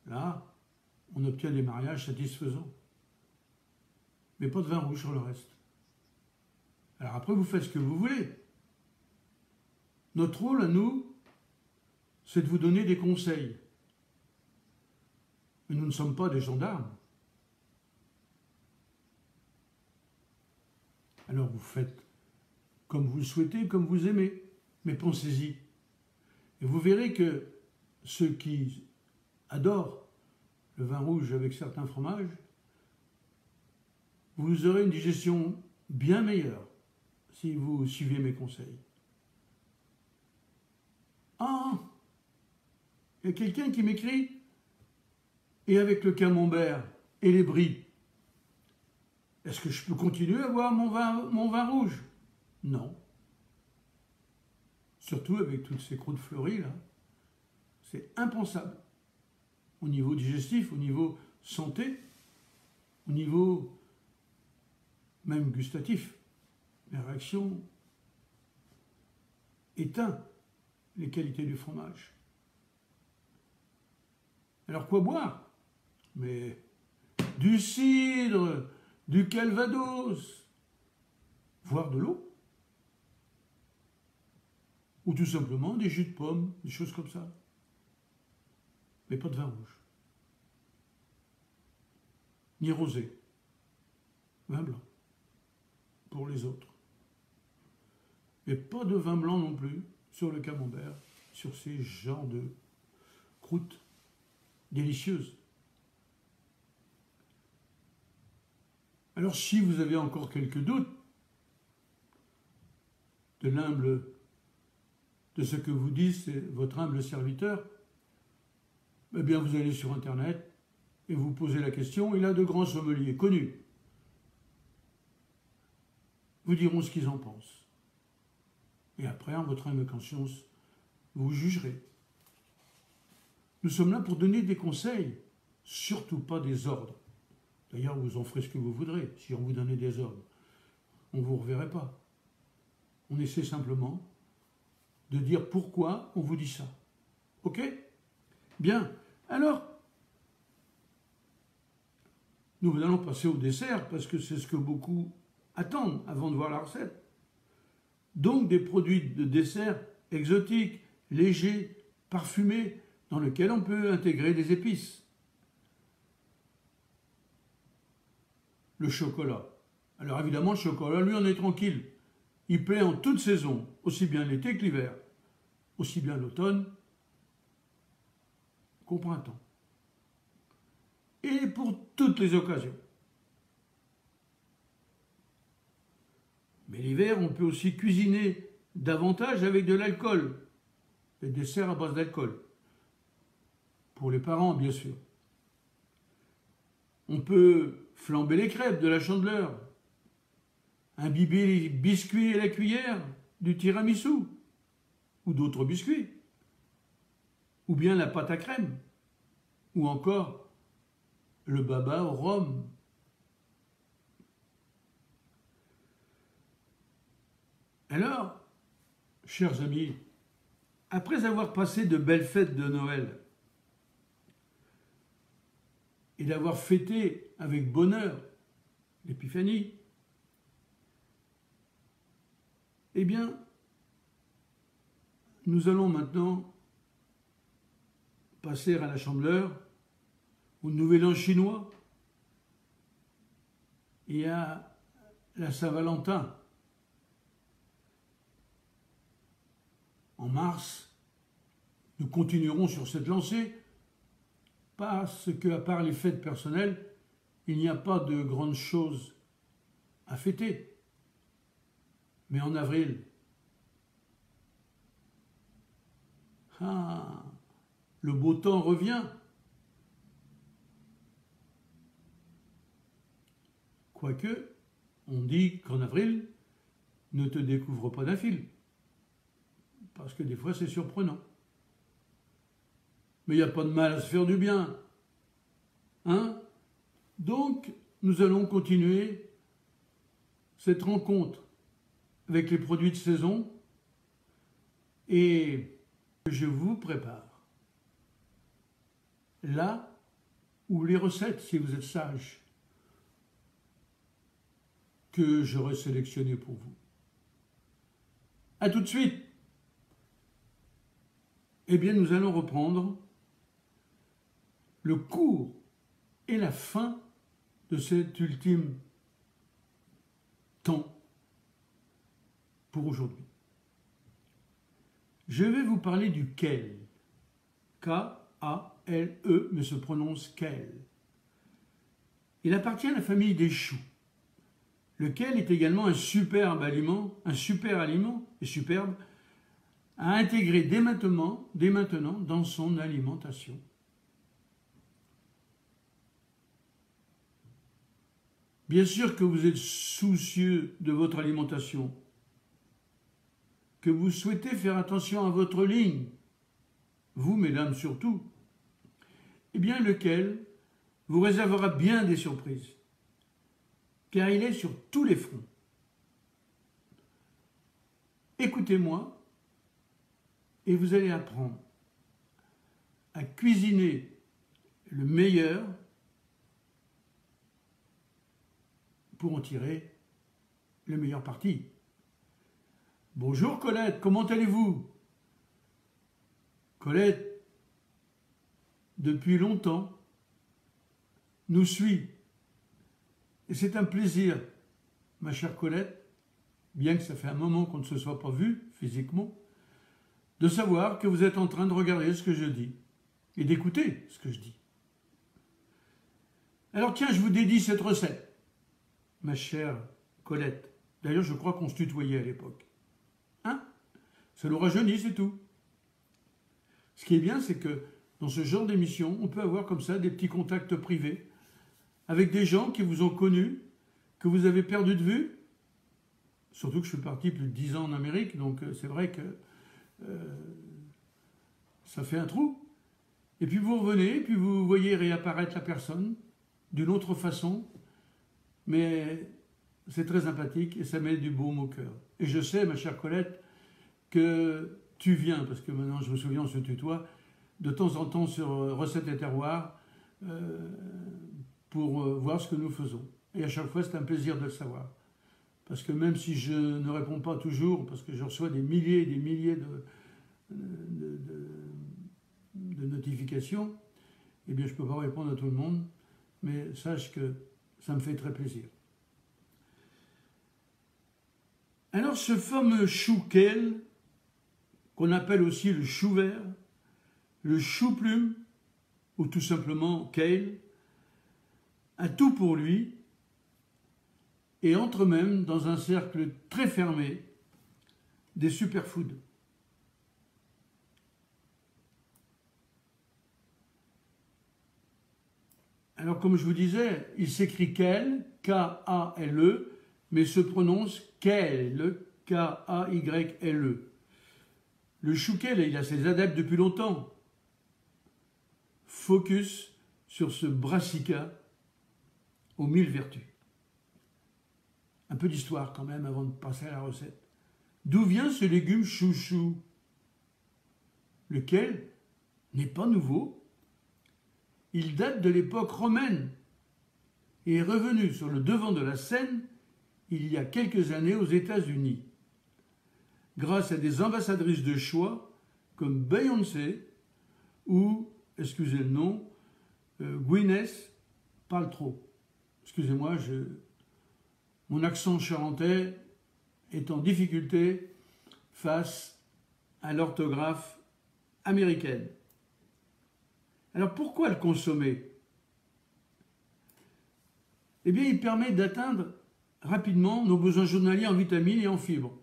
Là, on obtient des mariages satisfaisants. Mais pas de vin rouge sur le reste. Alors après, vous faites ce que vous voulez. Notre rôle à nous, c'est de vous donner des conseils. Mais nous ne sommes pas des gendarmes. Alors vous faites comme vous le souhaitez, comme vous aimez. Mais pensez-y. Et vous verrez que ceux qui adorent le vin rouge avec certains fromages, vous aurez une digestion bien meilleure si vous suivez mes conseils. Ah, il y a quelqu'un qui m'écrit, et avec le camembert et les brie, est-ce que je peux continuer à boire mon vin rouge? Non. Surtout avec toutes ces croûtes fleuries là, c'est impensable. Au niveau digestif, au niveau santé, au niveau même gustatif. La réaction éteint les qualités du fromage. Alors quoi boire? Mais du cidre, du calvados, voire de l'eau. Ou tout simplement des jus de pommes, des choses comme ça. Mais pas de vin rouge. Ni rosé. Vin blanc. Pour les autres. Et pas de vin blanc non plus sur le camembert, sur ces genres de croûtes délicieuses. Alors si vous avez encore quelques doutes de ce que vous dit votre humble serviteur, eh bien vous allez sur Internet et vous posez la question. Il a de grands sommeliers connus. Vous diront ce qu'ils en pensent. Et après, en votre âme et conscience, vous jugerez. Nous sommes là pour donner des conseils, surtout pas des ordres. D'ailleurs, vous en ferez ce que vous voudrez. Si on vous donnait des ordres, on ne vous reverrait pas. On essaie simplement de dire pourquoi on vous dit ça. Ok? Bien. Alors, nous allons passer au dessert, parce que c'est ce que beaucoup attendent avant de voir la recette. Donc, des produits de dessert exotiques, légers, parfumés, dans lesquels on peut intégrer des épices. Le chocolat. Alors évidemment, le chocolat, lui, on est tranquille. Il plaît en toute saison, aussi bien l'été que l'hiver, aussi bien l'automne qu'au printemps. Et pour toutes les occasions. Mais l'hiver, on peut aussi cuisiner davantage avec de l'alcool, des desserts à base d'alcool. Pour les parents, bien sûr. On peut flamber les crêpes de la Chandeleur, imbiber les biscuits et la cuillère du tiramisu, ou d'autres biscuits, ou bien la pâte à crème, ou encore le baba au rhum. Alors, chers amis, après avoir passé de belles fêtes de Noël et d'avoir fêté avec bonheur l'Épiphanie, eh bien, nous allons maintenant passer à la Chandeleur, au Nouvel An chinois et à la Saint-Valentin. En mars, nous continuerons sur cette lancée parce qu'à part les fêtes personnelles, il n'y a pas de grandes choses à fêter. Mais en avril, le beau temps revient. Quoique, on dit qu'en avril, ne te découvre pas d'un fil. Parce que des fois, c'est surprenant. Mais il n'y a pas de mal à se faire du bien. Hein? Donc, nous allons continuer cette rencontre avec les produits de saison et je vous prépare là où les recettes, si vous êtes sages, que j'aurai sélectionnées pour vous. À tout de suite. Eh bien, nous allons reprendre le cours et la fin de cet ultime temps pour aujourd'hui. Je vais vous parler du kale. K-A-L-E, mais se prononce kale. Il appartient à la famille des choux. Le kale est également un superbe aliment et superbe à intégrer dès maintenant dans son alimentation. Bien sûr que vous êtes soucieux de votre alimentation, que vous souhaitez faire attention à votre ligne, vous, mesdames, surtout, eh bien, lequel vous réservera bien des surprises, car il est sur tous les fronts. Écoutez-moi, et vous allez apprendre à cuisiner le meilleur pour en tirer le meilleur parti. Bonjour Colette, comment allez-vous? Colette, depuis longtemps, nous suit. Et c'est un plaisir, ma chère Colette, bien que ça fait un moment qu'on ne se soit pas vu physiquement, de savoir que vous êtes en train de regarder ce que je dis et d'écouter ce que je dis. Alors tiens, je vous dédie cette recette. ma chère Colette. D'ailleurs, je crois qu'on se tutoyait à l'époque. Hein? Ça nous rajeunit, c'est tout. Ce qui est bien, c'est que dans ce genre d'émission, on peut avoir comme ça des petits contacts privés avec des gens qui vous ont connu, que vous avez perdu de vue. Surtout que je suis parti plus de 10 ans en Amérique, donc c'est vrai que ça fait un trou. Et puis vous revenez, et puis vous voyez réapparaître la personne d'une autre façon, mais c'est très sympathique et ça met du baume au cœur. Et je sais, ma chère Colette, que tu viens, parce que maintenant je me souviens, on se tutoie, de temps en temps sur Recettes et Terroirs pour voir ce que nous faisons. Et à chaque fois, c'est un plaisir de le savoir. Parce que même si je ne réponds pas toujours, parce que je reçois des milliers et des milliers de notifications, eh bien je ne peux pas répondre à tout le monde, mais sache que ça me fait très plaisir. Alors ce fameux chou kale, qu'on appelle aussi le chou vert, le chou plume, ou tout simplement kale, a tout pour lui, et entre même dans un cercle très fermé des superfoods. Alors comme je vous disais, il s'écrit kale, K-A-L-E, mais se prononce kale, K-A-Y-L-E. Le chou kale, il a ses adeptes depuis longtemps. Focus sur ce brassica aux 1000 vertus. Un peu d'histoire quand même avant de passer à la recette. D'où vient ce légume chouchou? Lequel n'est pas nouveau. Il date de l'époque romaine et est revenu sur le devant de la scène il y a quelques années aux États-Unis, grâce à des ambassadrices de choix comme Beyoncé ou, excusez le nom, Gwyneth Paltrow. Excusez-moi, mon accent charentais est en difficulté face à l'orthographe américaine. Alors pourquoi le consommer? Eh bien, il permet d'atteindre rapidement nos besoins journaliers en vitamines et en fibres.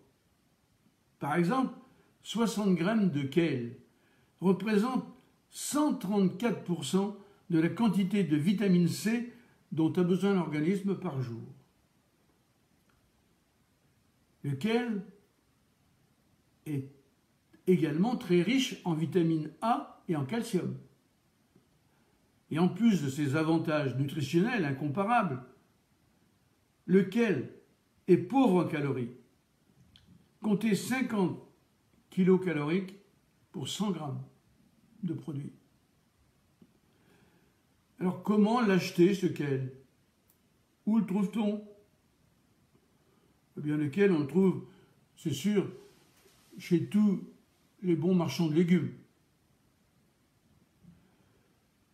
Par exemple, 60 grammes de kale représentent 134% de la quantité de vitamine C dont a besoin l'organisme par jour. Le kale est également très riche en vitamine A et en calcium. Et en plus de ses avantages nutritionnels incomparables, le kale est pauvre en calories. Comptez 50 kilocaloriques pour 100 grammes de produit. Alors comment l'acheter ce kale? Où le trouve-t-on? Eh bien le kale, on le trouve, c'est sûr, chez tous les bons marchands de légumes.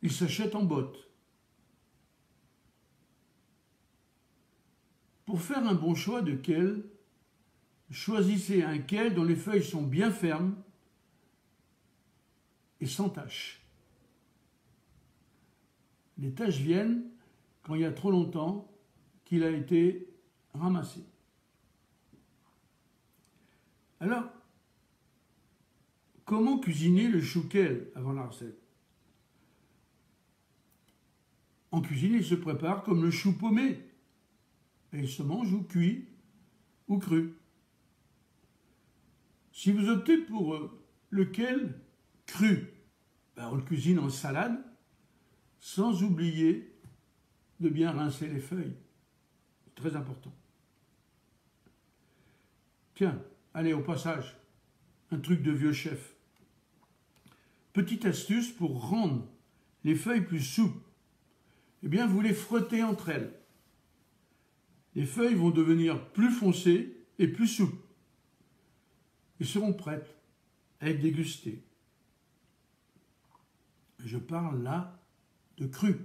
Il s'achète en botte. Pour faire un bon choix de kale, choisissez un kale dont les feuilles sont bien fermes et sans taches. Les taches viennent quand il y a trop longtemps qu'il a été ramassé. Alors, comment cuisiner le chou kale avant la recette? En cuisine, il se prépare comme le chou paumé. Et il se mange ou cuit ou cru. Si vous optez pour le kale cru, on le cuisine en salade, sans oublier de bien rincer les feuilles. C'est très important. Tiens, allez, au passage, un truc de vieux chef. Petite astuce pour rendre les feuilles plus souples. Eh bien, vous les frottez entre elles. Les feuilles vont devenir plus foncées et plus souples et seront prêtes à être dégustées. Je parle là de cru.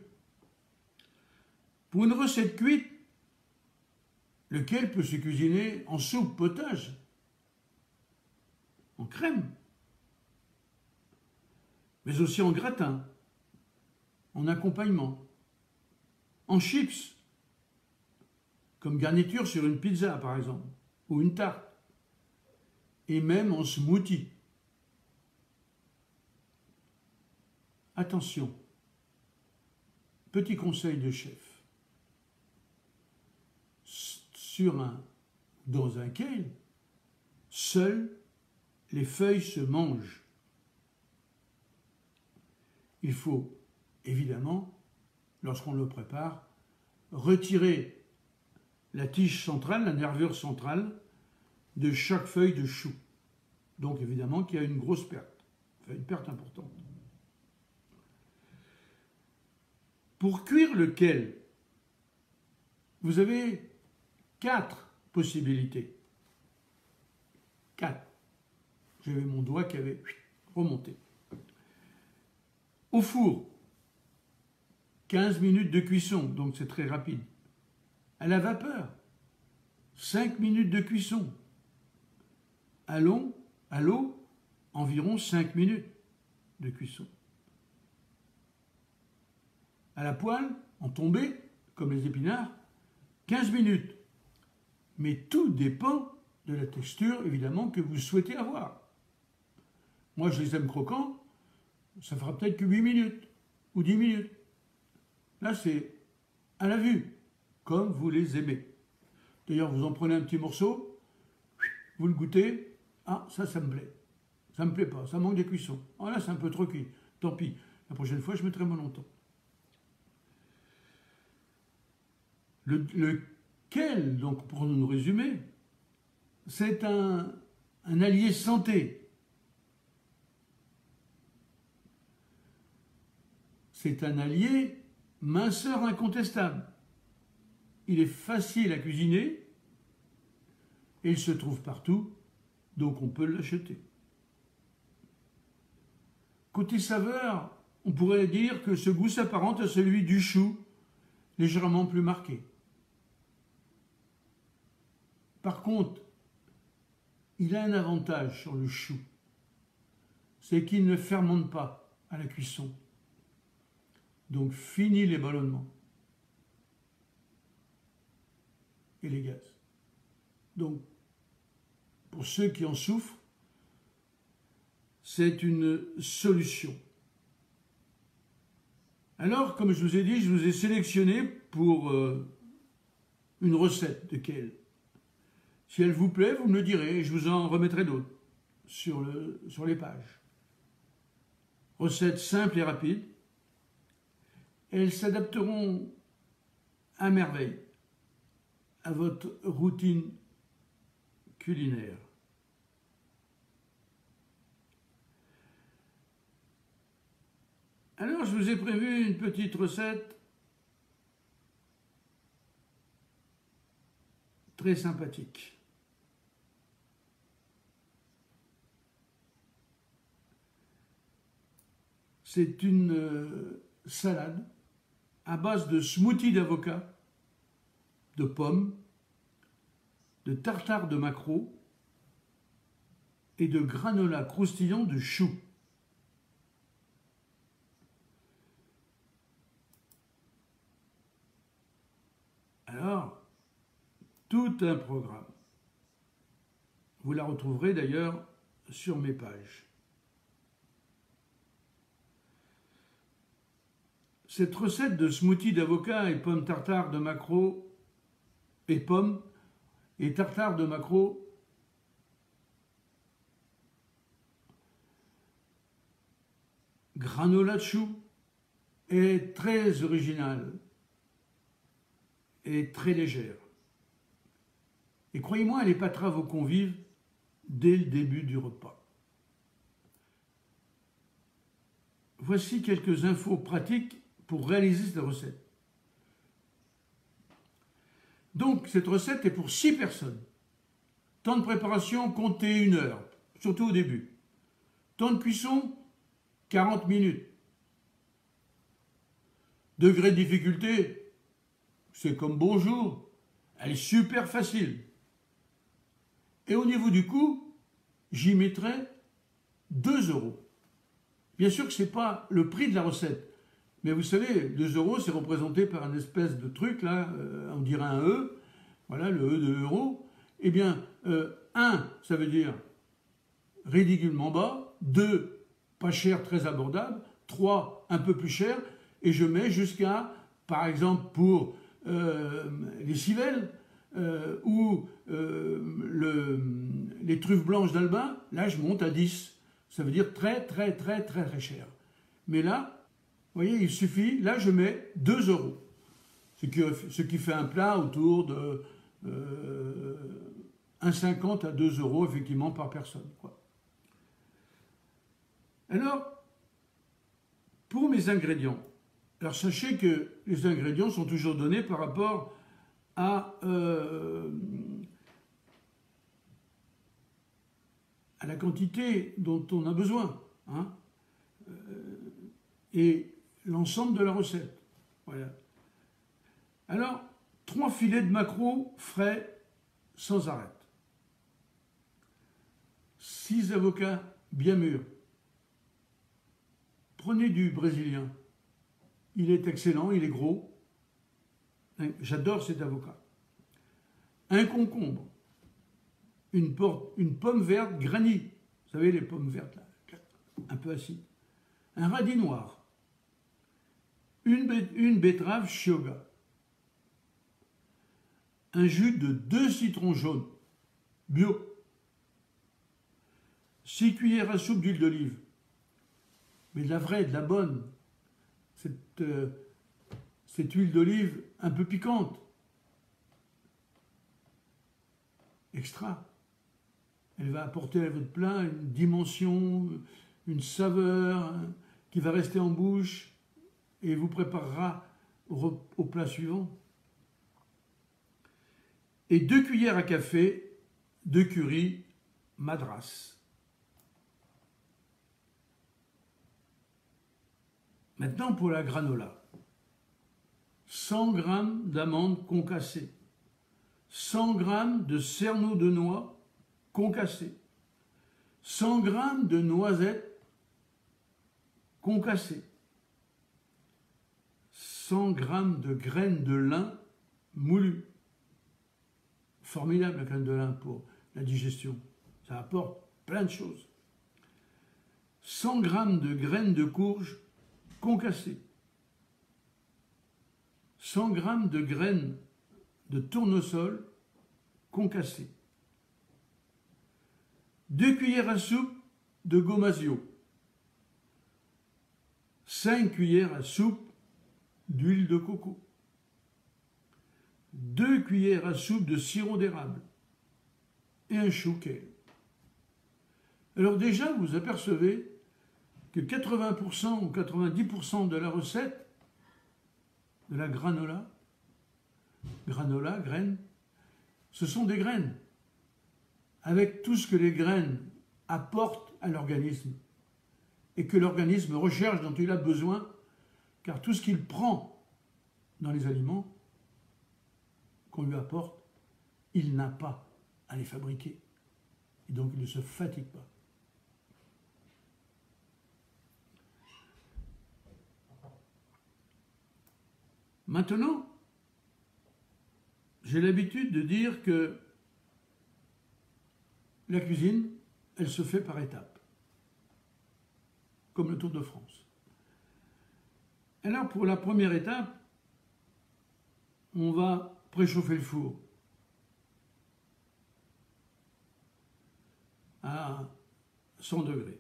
Pour une recette cuite, le kale peut se cuisiner en soupe potage, en crème, mais aussi en gratin, en accompagnement, en chips, comme garniture sur une pizza par exemple, ou une tarte, et même en smoothie. Attention, petit conseil de chef, dans un kale, seules les feuilles se mangent. Il faut évidemment, lorsqu'on le prépare, retirer la tige centrale, la nervure centrale de chaque feuille de chou. Donc évidemment qu'il y a une grosse perte, enfin une perte importante. Pour cuire le kale, vous avez 4 possibilités. 4. J'avais mon doigt qui avait remonté. Au four, 15 minutes de cuisson, donc c'est très rapide. À la vapeur, 5 minutes de cuisson. À l'eau, environ 5 minutes de cuisson. À la poêle, en tombée, comme les épinards, 15 minutes. Mais tout dépend de la texture, évidemment, que vous souhaitez avoir. Moi, je les aime croquants, ça fera peut-être que 8 minutes ou 10 minutes. Là, c'est à la vue, comme vous les aimez. D'ailleurs, vous en prenez un petit morceau, vous le goûtez, ah, ça me plaît. Ça me plaît pas, ça manque de cuisson. Ah là, c'est un peu trop cuit. Tant pis, la prochaine fois, je mettrai moins longtemps. Le kale, donc pour nous résumer, c'est un allié santé. C'est un allié minceur incontestable. Il est facile à cuisiner et il se trouve partout, donc on peut l'acheter. Côté saveur, on pourrait dire que ce goût s'apparente à celui du chou, légèrement plus marqué. Par contre, il a un avantage sur le chou, c'est qu'il ne fermente pas à la cuisson. Donc fini les ballonnements et les gaz. Donc, pour ceux qui en souffrent, c'est une solution. Alors, comme je vous ai dit, je vous ai sélectionné pour une recette de kale. Si elle vous plaît, vous me le direz et je vous en remettrai d'autres sur les pages. Recette simple et rapide. Elles s'adapteront à merveille à votre routine culinaire. Alors, je vous ai prévu une petite recette très sympathique. C'est une salade à base de smoothie d'avocat, de pommes, de tartare de maquereau et de granola croustillant de choux. Alors, tout un programme. Vous la retrouverez d'ailleurs sur mes pages. Cette recette de smoothie d'avocat et pommes tartare de maquereau et pommes et tartare de maquereau granola de choux est très originale et très légère. Et croyez-moi, elle épatera vos convives dès le début du repas. Voici quelques infos pratiques pour réaliser cette recette. Donc, cette recette est pour 6 personnes. Temps de préparation, comptez 1 heure, surtout au début. Temps de cuisson, 40 minutes. Degré de difficulté, c'est comme bonjour, elle est super facile. Et au niveau du coût, j'y mettrai 2 €. Bien sûr que ce n'est pas le prix de la recette, mais vous savez, 2 €, c'est représenté par un espèce de truc, là, on dirait un E, voilà le E de euro, eh bien, 1, ça veut dire ridiculement bas, 2, pas cher, très abordable, 3, un peu plus cher, et je mets jusqu'à, par exemple, pour les civelles ou les truffes blanches d'Albin, là je monte à 10. Ça veut dire très, très, très, très, très cher. Mais là, vous voyez, il suffit, là je mets 2 euros. Ce qui fait un plat autour de 1,50 à 2 euros, effectivement, par personne, quoi. Alors, pour mes ingrédients, alors sachez que les ingrédients sont toujours donnés par rapport à la quantité dont on a besoin, hein, et l'ensemble de la recette. Voilà. Alors, 3 filets de maquereau frais sans arête. 6 avocats bien mûrs. Prenez du brésilien. Il est excellent, il est gros. J'adore cet avocat. Un concombre. Une pomme verte granny. Vous savez, les pommes vertes, là, un peu acides. Un radis noir. Une betterave shioga. Un jus de 2 citrons jaunes, bio. 6 cuillères à soupe d'huile d'olive. Mais de la vraie, de la bonne. Cette huile d'olive un peu piquante. Extra. Elle va apporter à votre plat une dimension, une saveur qui va rester en bouche et vous préparera au plat suivant. Et 2 cuillères à café de curry madras. Maintenant pour la granola. 100 g d'amandes concassées. 100 g de cerneau de noix concassés. 100 g de noisettes concassées. 100 g de graines de lin moulues. Formidable la graine de lin pour la digestion. Ça apporte plein de choses. 100 g de graines de courge concassées. 100 g de graines de tournesol concassées. 2 cuillères à soupe de gomasio. 5 cuillères à soupe d'huile de coco. 2 cuillères à soupe de sirop d'érable et un chouquet. Alors déjà, vous apercevez que 80% ou 90% de la recette de la granola, graines, ce sont des graines, avec tout ce que les graines apportent à l'organisme et que l'organisme recherche, dont il a besoin, car tout ce qu'il prend dans les aliments qu'on lui apporte, il n'a pas à les fabriquer. Et donc il ne se fatigue pas. Maintenant, j'ai l'habitude de dire que la cuisine, elle se fait par étapes, comme le Tour de France. Alors pour la première étape, on va préchauffer le four à 100 degrés.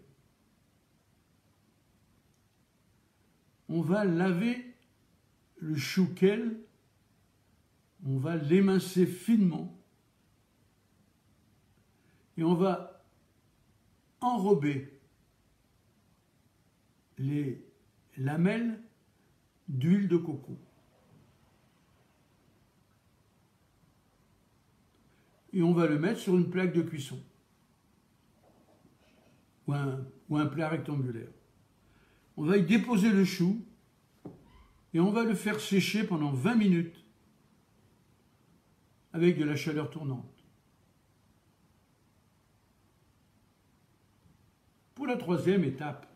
On va laver le chouquel, on va l'émincer finement et on va enrober les lamelles d'huile de coco. Et on va le mettre sur une plaque de cuisson ou un plat rectangulaire. On va y déposer le chou et on va le faire sécher pendant 20 minutes avec de la chaleur tournante. Pour la troisième étape,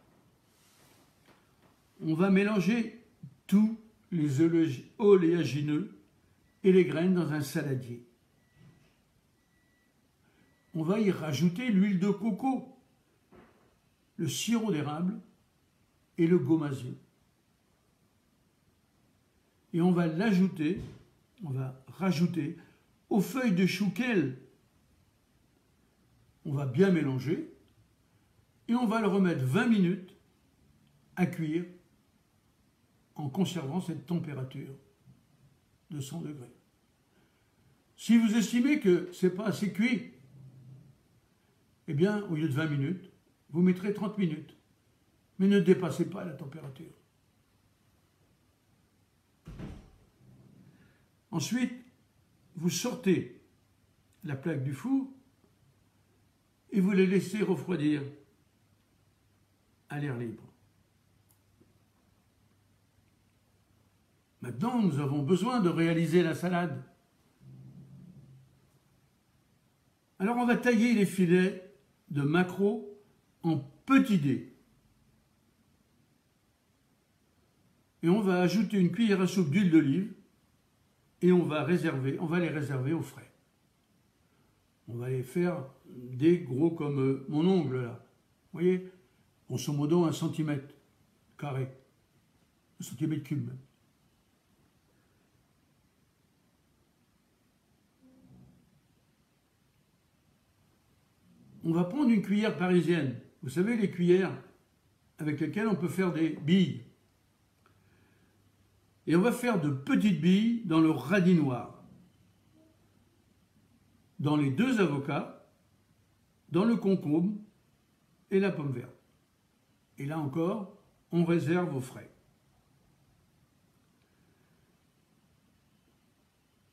on va mélanger tous les oléagineux et les graines dans un saladier. on va y rajouter l'huile de coco, le sirop d'érable et le gomasio. Et on va l'ajouter, on va rajouter aux feuilles de chouquel. On va bien mélanger et on va le remettre 20 minutes à cuire en conservant cette température de 100 degrés. Si vous estimez que ce n'est pas assez cuit, eh bien, au lieu de 20 minutes, vous mettrez 30 minutes. Mais ne dépassez pas la température. Ensuite, vous sortez la plaque du four et vous les laissez refroidir à l'air libre. Maintenant, nous avons besoin de réaliser la salade. Alors, on va tailler les filets de maquereau en petits dés. Et on va ajouter une cuillère à soupe d'huile d'olive et on va les réserver au frais. On va les faire des gros comme mon ongle là. Vous voyez, grosso modo 1 cm carré, 1 cm cube. On va prendre une cuillère parisienne. Vous savez, les cuillères avec lesquelles on peut faire des billes. Et on va faire de petites billes dans le radis noir, dans les 2 avocats, dans le concombre et la pomme verte. Et là encore, on réserve au frais.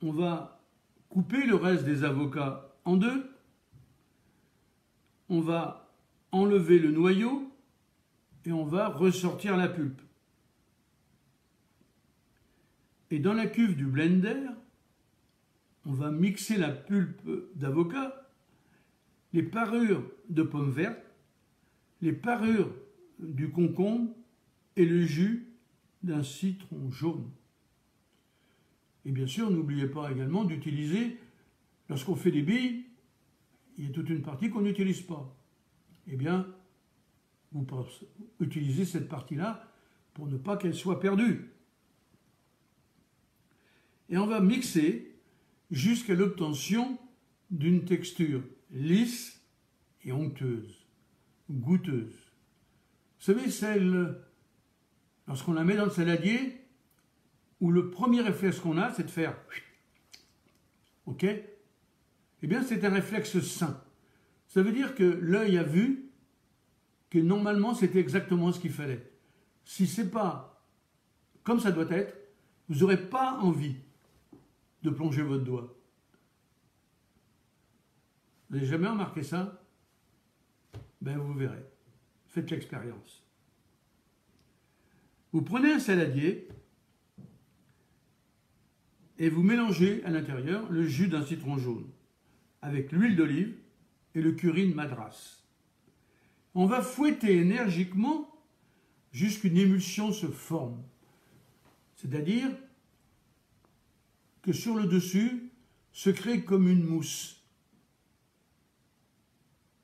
On va couper le reste des avocats en 2. On va enlever le noyau et on va ressortir la pulpe. Et dans la cuve du blender, on va mixer la pulpe d'avocat, les parures de pommes vertes, les parures du concombre et le jus d'un citron jaune. Et bien sûr, n'oubliez pas également d'utiliser, lorsqu'on fait des billes, il y a toute une partie qu'on n'utilise pas. Eh bien, vous utilisez cette partie-là pour ne pas qu'elle soit perdue. Et on va mixer jusqu'à l'obtention d'une texture lisse et onctueuse, goûteuse. Vous savez, celle, lorsqu'on la met dans le saladier, où le premier réflexe qu'on a, c'est de faire « ok ?» Eh bien, c'est un réflexe sain. Ça veut dire que l'œil a vu que normalement, c'était exactement ce qu'il fallait. Si ce n'est pas comme ça doit être, vous n'aurez pas envie de plonger votre doigt. Vous n'avez jamais remarqué ça? Ben, vous verrez. Faites l'expérience. Vous prenez un saladier et vous mélangez à l'intérieur le jus d'un citron jaune avec l'huile d'olive et le curry de madras. On va fouetter énergiquement jusqu'une émulsion se forme. C'est-à-dire que sur le dessus se crée comme une mousse.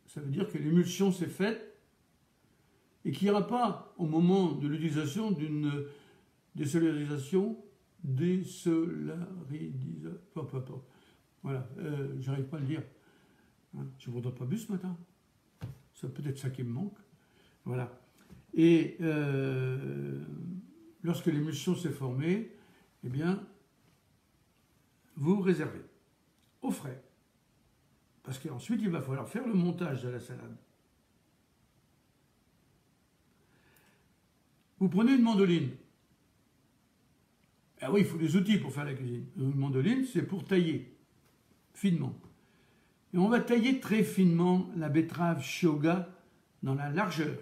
Ça veut dire que l'émulsion s'est faite et qu'il n'y aura pas, au moment de l'utilisation d'une désolarisation, voilà, j'arrive pas à le dire. Hein, je ne voudrais pas bu ce matin. C'est peut-être ça qui me manque. Voilà. Et lorsque l'émulsion s'est formée, eh bien, vous réservez au frais. Parce qu'ensuite, il va falloir faire le montage de la salade. Vous prenez une mandoline. Ah oui, il faut des outils pour faire la cuisine. Une mandoline, c'est pour tailler finement. Et on va tailler très finement la betterave Chioggia dans la largeur.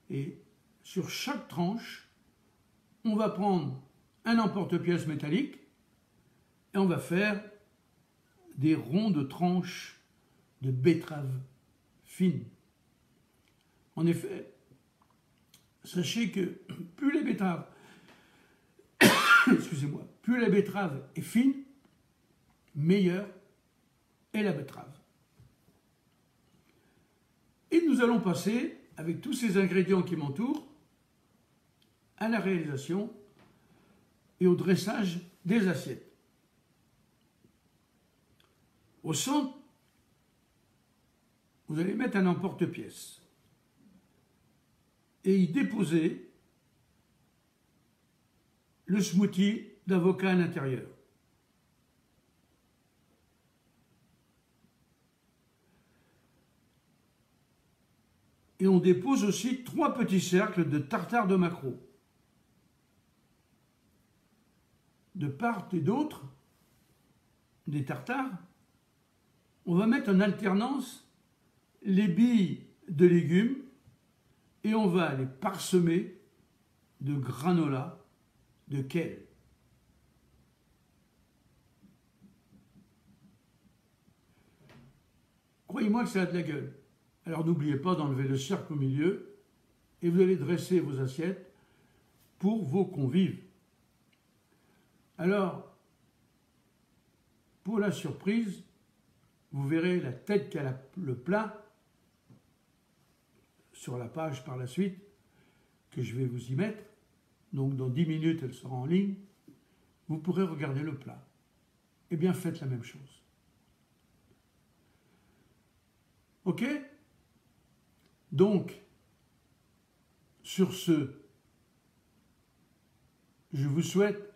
Et sur chaque tranche, on va prendre un emporte-pièce métallique et on va faire des ronds de tranches de betterave fine. En effet, sachez que plus les betteraves, excusez-moi, plus la betterave est fine, meilleure et la betterave. Et nous allons passer, avec tous ces ingrédients qui m'entourent, à la réalisation et au dressage des assiettes. Au centre, vous allez mettre un emporte-pièce et y déposer le smoothie d'avocat à l'intérieur. Et on dépose aussi 3 petits cercles de tartare de maquereau. De part et d'autre des tartares, on va mettre en alternance les billes de légumes et on va les parsemer de granola de kale. Croyez-moi que ça a de la gueule. Alors n'oubliez pas d'enlever le cercle au milieu et vous allez dresser vos assiettes pour vos convives. Alors, pour la surprise, vous verrez la tête qu'a le plat sur la page par la suite que je vais vous y mettre. Donc dans 10 minutes, elle sera en ligne. Vous pourrez regarder le plat. Eh bien, faites la même chose. OK ? Donc, sur ce, je vous souhaite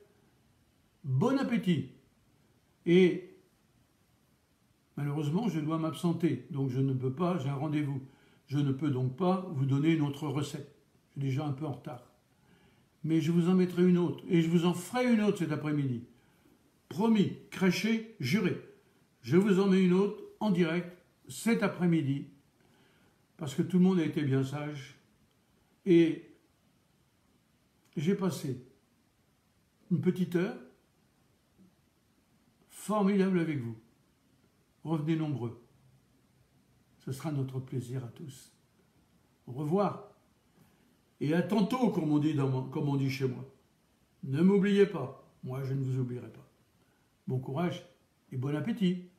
bon appétit. Et malheureusement, je dois m'absenter, donc je ne peux pas, j'ai un rendez-vous. Je ne peux donc pas vous donner une autre recette. Je suis déjà un peu en retard. Mais je vous en mettrai une autre, et je vous en ferai une autre cet après-midi. Promis, créché, juré. Je vous en mets une autre en direct cet après-midi, parce que tout le monde a été bien sage. Et j'ai passé une petite heure formidable avec vous. Revenez nombreux. Ce sera notre plaisir à tous. Au revoir. Et à tantôt, comme on dit chez moi. Ne m'oubliez pas. Moi, je ne vous oublierai pas. Bon courage et bon appétit.